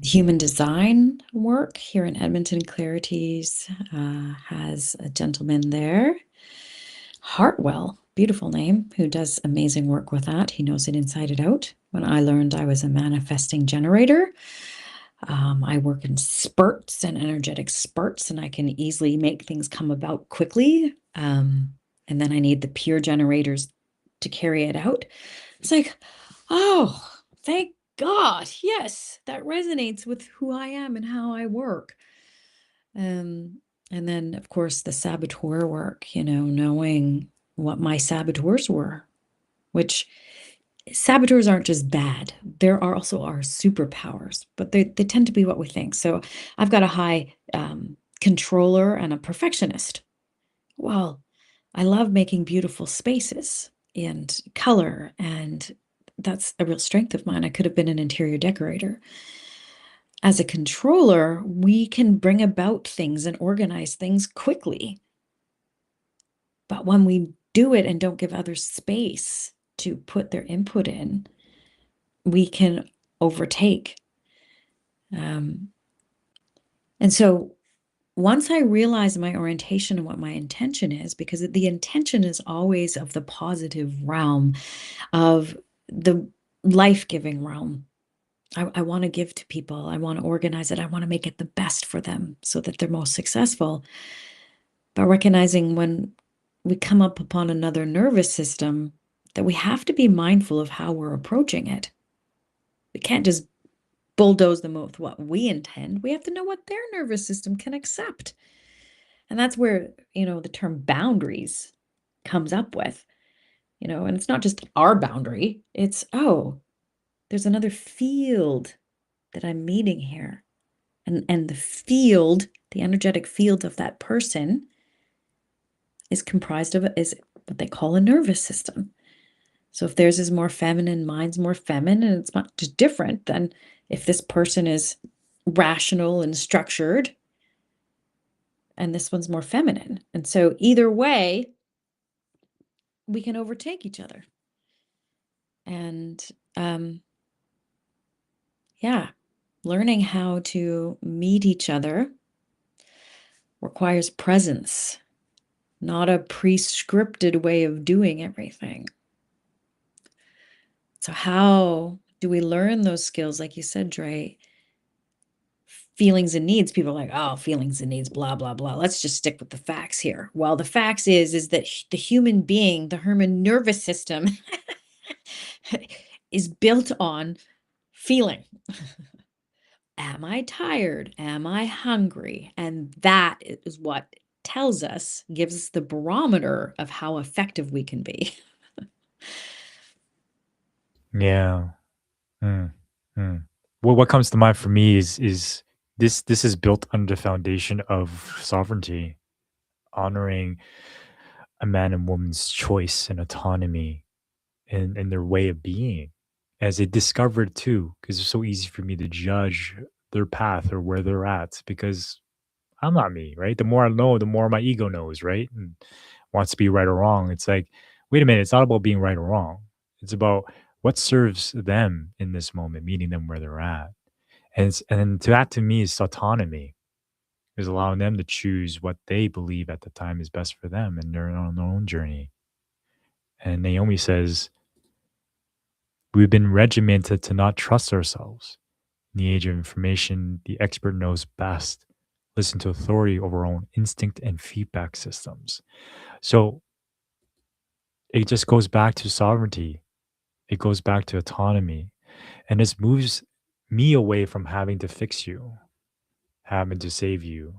Human design work here in Edmonton, Clarities has a gentleman there, Hartwell, beautiful name, who does amazing work with that. He knows it inside and out. When I learned I was a manifesting generator, I work in spurts and energetic spurts, and I can easily make things come about quickly. And then I need the pure generators to carry it out. It's like, oh, thank God. Yes, that resonates with who I am and how I work. And then, of course, the saboteur work, knowing what my saboteurs were, which saboteurs aren't just bad. There are also our superpowers, but they tend to be what we think. So I've got a high controller and a perfectionist. Well, I love making beautiful spaces and color, and that's a real strength of mine. I could have been an interior decorator. As a controller, we can bring about things and organize things quickly. But when we do it and don't give others space to put their input in, we can overtake. And so once I realize my orientation and what my intention is, because the intention is always of the positive realm, of the life-giving realm. I want to give to people. I want to organize it. I want to make it the best for them so that they're most successful. But recognizing when we come up upon another nervous system, that we have to be mindful of how we're approaching it. We can't just bulldoze them with what we intend. We have to know what their nervous system can accept. And that's where, the term boundaries comes up with, and it's not just our boundary. It's, oh, there's another field that I'm meeting here. And the field, the energetic field of that person is comprised of is what they call a nervous system. So if theirs is more feminine, mine's more feminine, and it's not just different than if this person is rational and structured and this one's more feminine. And so either way, we can overtake each other. And yeah, learning how to meet each other requires presence, not a pre-scripted way of doing everything. So how do we learn those skills? Like you said, Dre, feelings and needs, people are like, oh, feelings and needs, blah, blah, blah. Let's just stick with the facts here. Well, the facts is that the human being, the human nervous system is built on feeling. Am I tired? Am I hungry? And that is what tells us, gives us the barometer of how effective we can be. Yeah. Mm, mm. What comes to mind for me is this is built under the foundation of sovereignty, honoring a man and woman's choice and autonomy and their way of being as they discovered too, because it's so easy for me to judge their path or where they're at because I'm not me, right? The more I know, the more my ego knows, right? And wants to be right or wrong. It's like, wait a minute, it's not about being right or wrong. It's about what serves them in this moment, meeting them where they're at. And to that to me is autonomy. Is allowing them to choose what they believe at the time is best for them and they're on their own journey. And Naomi says, we've been regimented to not trust ourselves. In the age of information, the expert knows best. Listen to authority over our own instinct and feedback systems. So it just goes back to sovereignty. It goes back to autonomy. And this moves me away from having to fix you, having to save you.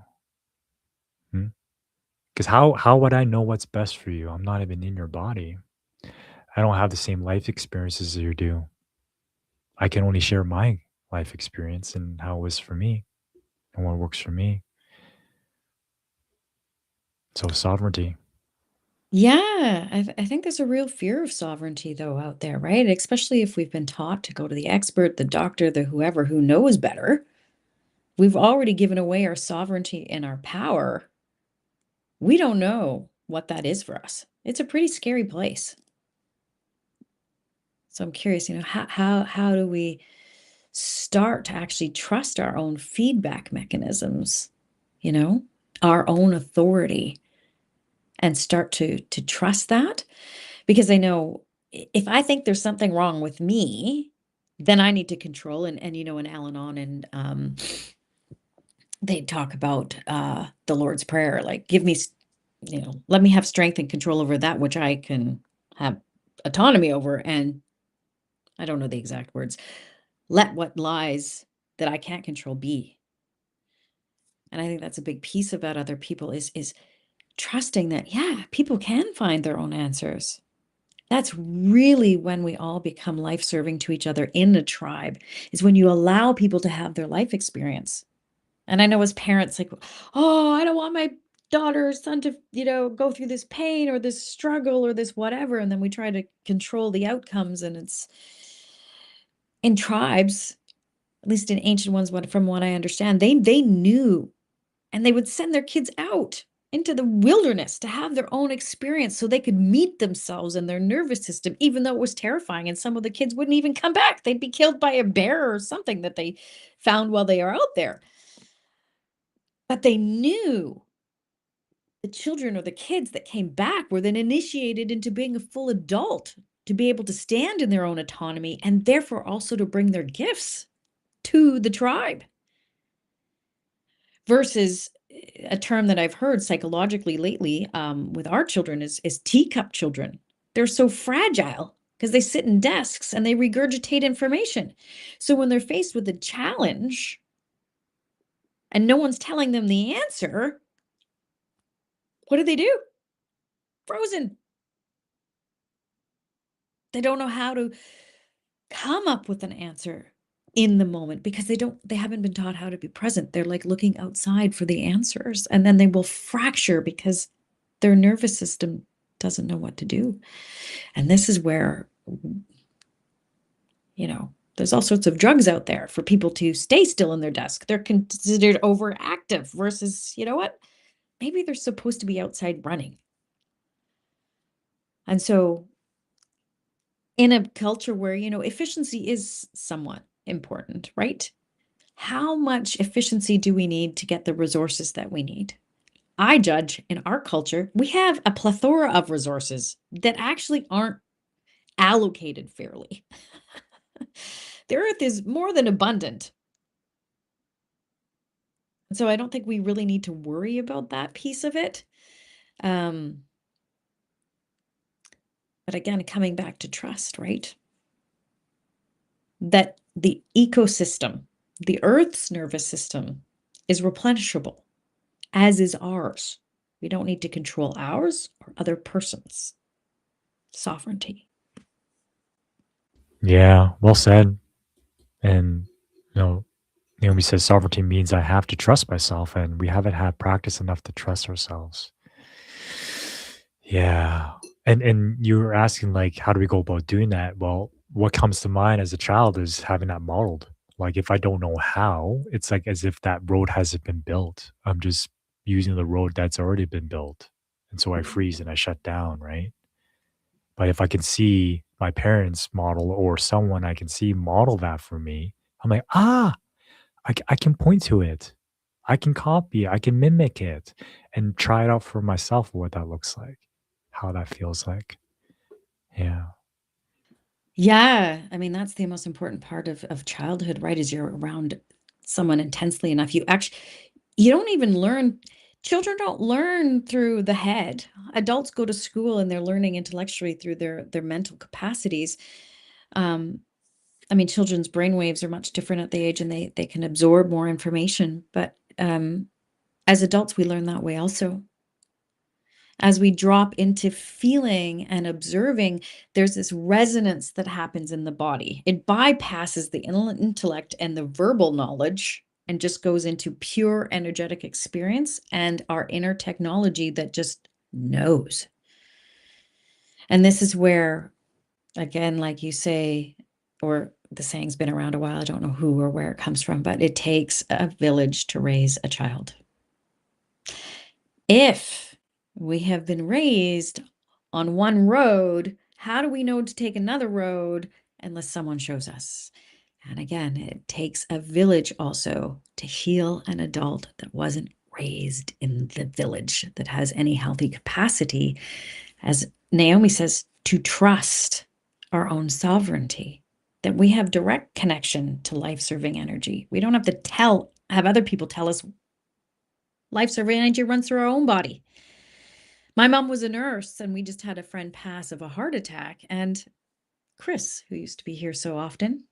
Because how would I know what's best for you? I'm not even in your body. I don't have the same life experiences as you do. I can only share my life experience and how it was for me and what works for me. So sovereignty. Yeah, I think there's a real fear of sovereignty, though, out there, right? Especially if we've been taught to go to the expert, the doctor, the whoever who knows better. We've already given away our sovereignty and our power. We don't know what that is for us. It's a pretty scary place. So I'm curious, how do we start to actually trust our own feedback mechanisms, you know, our own authority, and start to trust that? Because I know if I think there's something wrong with me, then I need to control. And in Al-Anon, and they talk about the Lord's Prayer, like, give me, let me have strength and control over that which I can have autonomy over. And I don't know the exact words. Let what lies that I can't control be. And I think that's a big piece about other people is trusting that, yeah, people can find their own answers. That's really when we all become life-serving to each other in a tribe, is when you allow people to have their life experience. And I know as parents, like, oh, I don't want my daughter or son to, go through this pain or this struggle or this whatever. And then we try to control the outcomes. And it's in tribes, at least in ancient ones, from what I understand, they knew, and they would send their kids out into the wilderness to have their own experience so they could meet themselves and their nervous system, even though it was terrifying. And some of the kids wouldn't even come back. They'd be killed by a bear or something that they found while they are out there. But they knew the children or the kids that came back were then initiated into being a full adult, to be able to stand in their own autonomy and therefore also to bring their gifts to the tribe. Versus a term that I've heard psychologically lately, with our children, is teacup children. They're so fragile because they sit in desks and they regurgitate information. So when they're faced with a challenge and no one's telling them the answer, what do? Frozen. They don't know how to come up with an answer in the moment because they haven't been taught how to be present. They're like looking outside for the answers, and then they will fracture because their nervous system doesn't know what to do. And this is where, there's all sorts of drugs out there for people to stay still in their desk. They're considered overactive versus, you know what? Maybe they're supposed to be outside running. And so in a culture where, efficiency is somewhat important, right? How much efficiency do we need to get the resources that we need? I judge in our culture, we have a plethora of resources that actually aren't allocated fairly. The earth is more than abundant. So I don't think we really need to worry about that piece of it. But again, coming back to trust, right? That the ecosystem, the Earth's nervous system, is replenishable, as is ours. We don't need to control ours or other persons' sovereignty. Yeah, well said. And Naomi says sovereignty means I have to trust myself, and we haven't had practice enough to trust ourselves. Yeah. And you were asking like how do we go about doing that? Well, what comes to mind as a child is having that modeled. Like if I don't know how, it's like as if that road hasn't been built. I'm just using the road that's already been built. And so I freeze and I shut down, right? But if I can see my parents model or someone I can see model that for me, I'm like, I can point to it. I can copy it. I can mimic it and try it out for myself what that looks like, how that feels like. Yeah. Yeah, I mean, that's the most important part of childhood, right? Is you're around someone intensely enough. You don't even learn, children don't learn through the head. Adults go to school and they're learning intellectually through their mental capacities. Um, I mean, children's brain waves are much different at the age and they can absorb more information. But as adults, we learn that way also. As we drop into feeling and observing, there's this resonance that happens in the body. It bypasses the intellect and the verbal knowledge and just goes into pure energetic experience and our inner technology that just knows. And this is where, again, like you say, or the saying's been around a while, I don't know who or where it comes from, but it takes a village to raise a child. If we have been raised on one road, how do we know to take another road unless someone shows us? And again, it takes a village also to heal an adult that wasn't raised in the village, that has any healthy capacity, as Naomi says, to trust our own sovereignty, that we have direct connection to life-serving energy. We don't have to have other people tell us life-serving energy runs through our own body. My mom was a nurse, and we just had a friend pass of a heart attack. And Chris, who used to be here so often,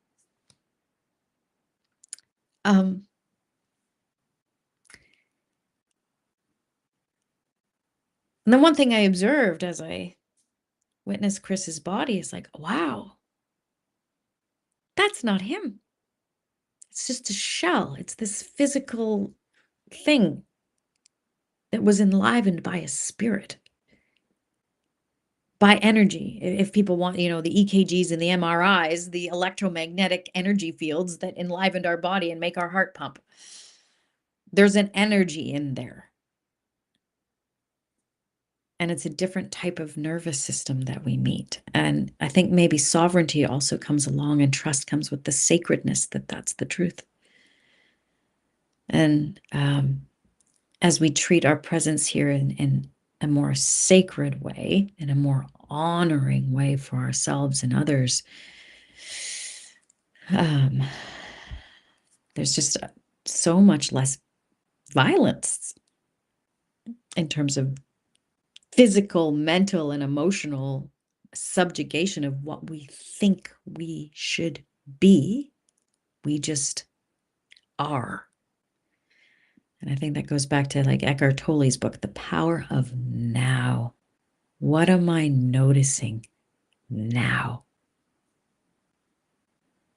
and the one thing I observed as I witnessed Chris's body is like, wow, that's not him. It's just a shell. It's this physical thing that was enlivened by a spirit, by energy. If people want, the EKGs and the MRIs, the electromagnetic energy fields that enlivened our body and make our heart pump. There's an energy in there. And it's a different type of nervous system that we meet. And I think maybe sovereignty also comes along, and trust comes with the sacredness that that's the truth. And as we treat our presence here in a more sacred way, in a more honoring way for ourselves and others, there's just so much less violence in terms of physical, mental, and emotional subjugation of what we think we should be. We just are. And I think that goes back to like Eckhart Tolle's book, The Power of Now. What am I noticing now?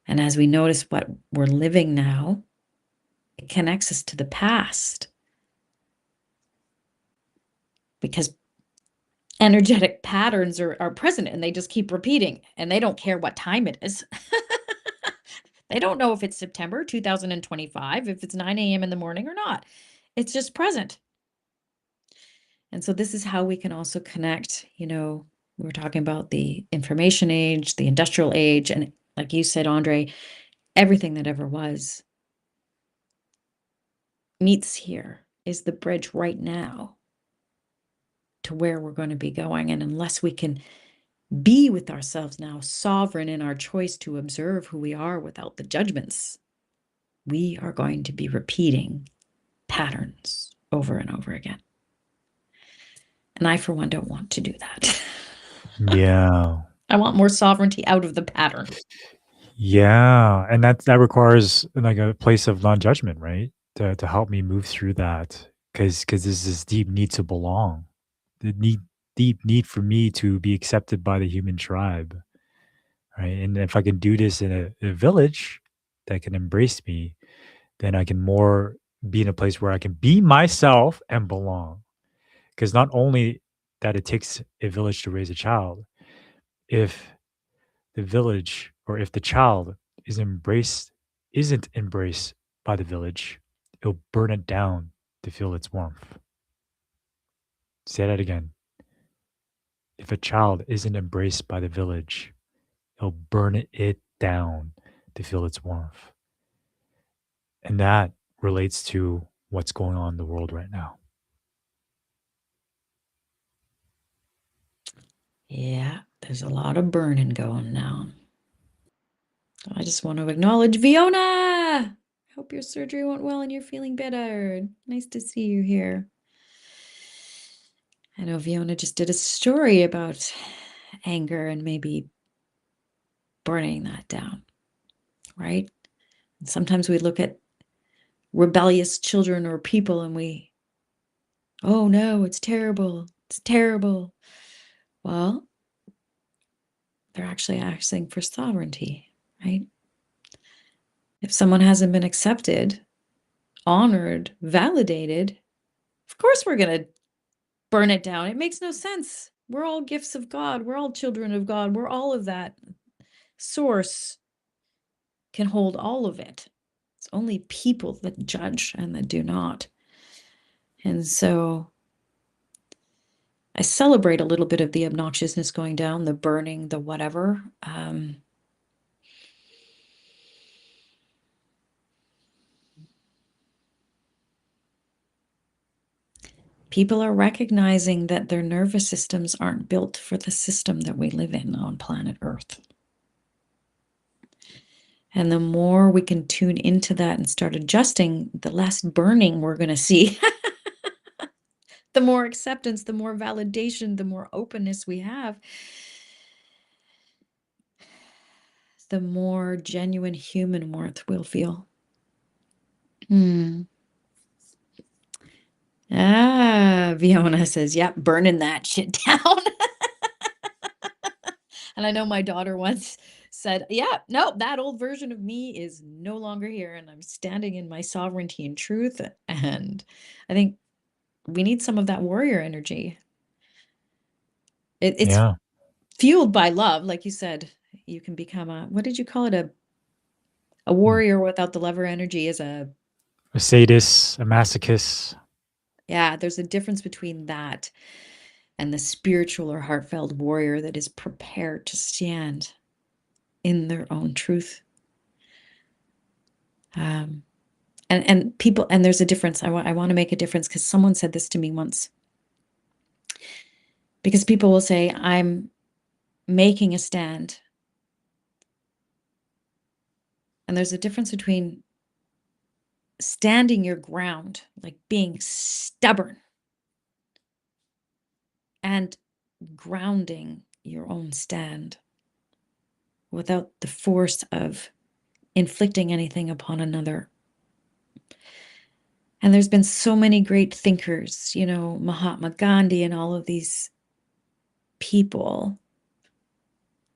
And as we notice what we're living now, it connects us to the past. Because energetic patterns are present and they just keep repeating, and they don't care what time it is. They don't know if it's September 2025, if it's 9 a.m. in the morning or not. It's just present. And so this is how we can also connect, we were talking about the information age, the industrial age, and like you said, Andre, everything that ever was meets here is the bridge right now to where we're going to be going. And unless we can be with ourselves now, sovereign in our choice to observe who we are without the judgments, we are going to be repeating patterns over and over again. And I, for one, don't want to do that. Yeah. I want more sovereignty out of the pattern. Yeah. And that requires like a place of non-judgment, right? To help me move through that. Because there's this deep need to belong. The deep need for me to be accepted by the human tribe. Right. And if I can do this in a village that can embrace me, then I can more be in a place where I can be myself and belong. Because not only that it takes a village to raise a child, if the village or if the child isn't embraced by the village, it'll burn it down to feel its warmth. Say that again. If a child isn't embraced by the village, it'll burn it down to feel its warmth. And that relates to what's going on in the world right now. Yeah, there's a lot of burning going now. I just want to acknowledge Fiona. Hope your surgery went well and you're feeling better. Nice to see you here. I know Fiona just did a story about anger and maybe burning that down, right? And sometimes we look at rebellious children or people and oh no, it's terrible. It's terrible. Well, they're actually asking for sovereignty, right? If someone hasn't been accepted, honored, validated, of course we're going to burn it down. It makes no sense. We're all gifts of God. We're all children of God. We're all of that. Source can hold all of it. It's only people that judge and that do not. And so I celebrate a little bit of the obnoxiousness going down, the burning, the whatever. People are recognizing that their nervous systems aren't built for the system that we live in on planet Earth. And the more we can tune into that and start adjusting, the less burning we're going to see. The more acceptance, the more validation, the more openness we have, the more genuine human worth we'll feel. Fiona says, yep, burning that shit down. And I know my daughter once said, yeah, no, that old version of me is no longer here. And I'm standing in my sovereignty and truth. And I think we need some of that warrior energy. It's Yeah. fueled by love. Like you said, you can become what did you call it? A warrior without the lover energy is A sadist, a masochist. yeah, there's a difference between that and the spiritual or heartfelt warrior that is prepared to stand in their own truth. And people, and there's a difference. I want to make a difference because someone said this to me once. Because people will say, I'm making a stand. And there's a difference between standing your ground, like being stubborn, and grounding your own stand without the force of inflicting anything upon another. And there's been so many great thinkers, Mahatma Gandhi and all of these people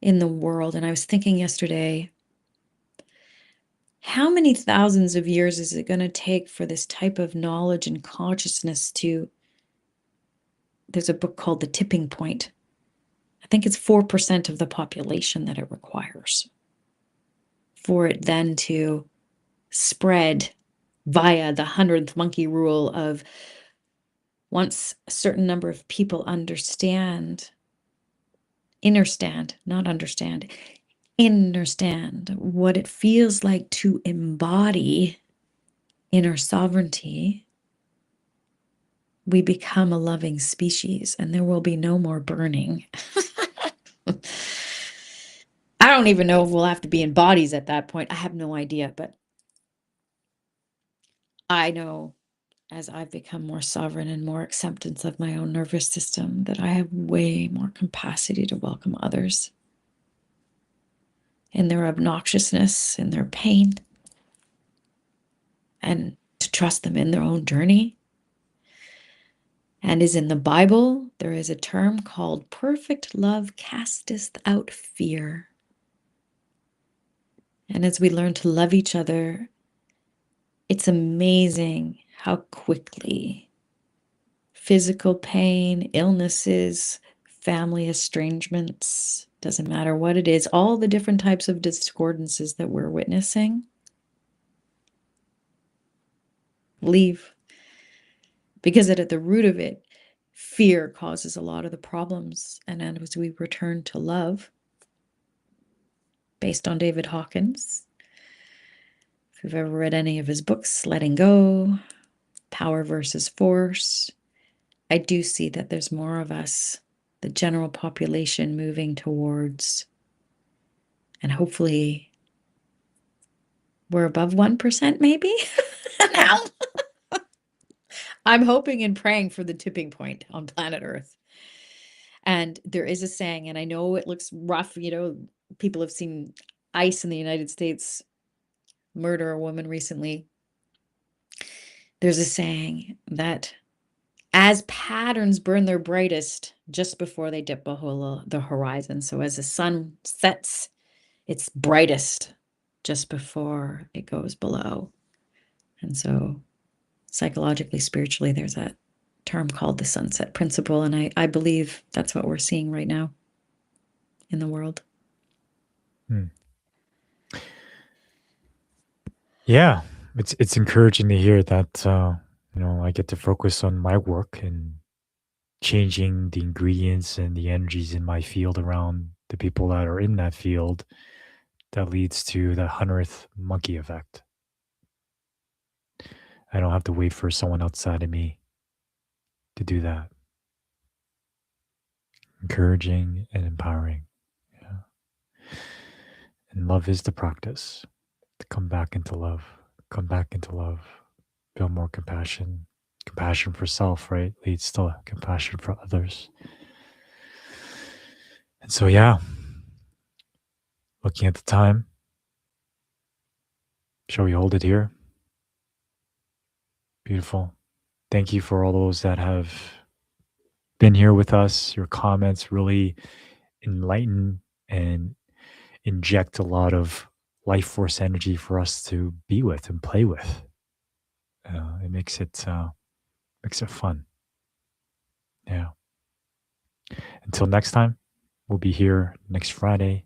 in the world. And I was thinking yesterday, how many thousands of years is it going to take for this type of knowledge and consciousness there's a book called The Tipping Point. I think it's 4% of the population that it requires for it then to spread via the 100th monkey rule of once a certain number of people understand what it feels like to embody inner sovereignty, we become a loving species and there will be no more burning. I don't even know if we'll have to be in bodies at that point. I have no idea, but I know as I've become more sovereign and more acceptance of my own nervous system, that I have way more capacity to welcome others in their obnoxiousness, in their pain, and to trust them in their own journey. And as in the Bible, there is a term called perfect love casteth out fear. And as we learn to love each other, it's amazing how quickly physical pain, illnesses, family estrangements, doesn't matter what it is, all the different types of discordances that we're witnessing, leave. Because at the root of it, fear causes a lot of the problems. And as we return to love, based on David Hawkins, if you've ever read any of his books, Letting Go, Power versus Force, I do see that there's more of us, the general population, moving towards, and hopefully we're above 1% maybe now. I'm hoping and praying for the tipping point on planet Earth. And there is a saying, and I know it looks rough, you know, people have seen ICE in the United States murder a woman recently. There's a saying that as patterns burn their brightest just before they dip below the horizon. So as the sun sets its brightest just before it goes below. And so psychologically, spiritually, there's that term called the sunset principle. And I believe that's what we're seeing right now in the world. Yeah, it's encouraging to hear that I get to focus on my work and changing the ingredients and the energies in my field around the people that are in that field that leads to the 100th monkey effect. I don't have to wait for someone outside of me to do that. Encouraging and empowering. Yeah. And love is the practice. To come back into love. Come back into love. Feel more compassion. Compassion for self, right? Leads to compassion for others. And so, yeah, looking at the time, shall we hold it here? Beautiful. Thank you for all those that have been here with us. Your comments really enlighten and inject a lot of life force energy for us to be with and play with. It makes it fun. Yeah. Until next time, we'll be here next Friday,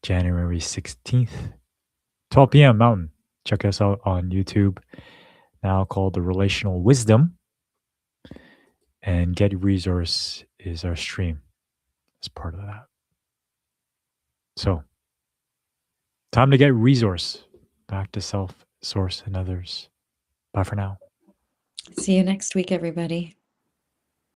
January 16th, 12 p.m. Mountain. Check us out on YouTube, now called The Relational Wisdom. And Get Resource is our stream as part of that. So, time to get resource back to self, source, and others. Bye for now. See you next week, everybody.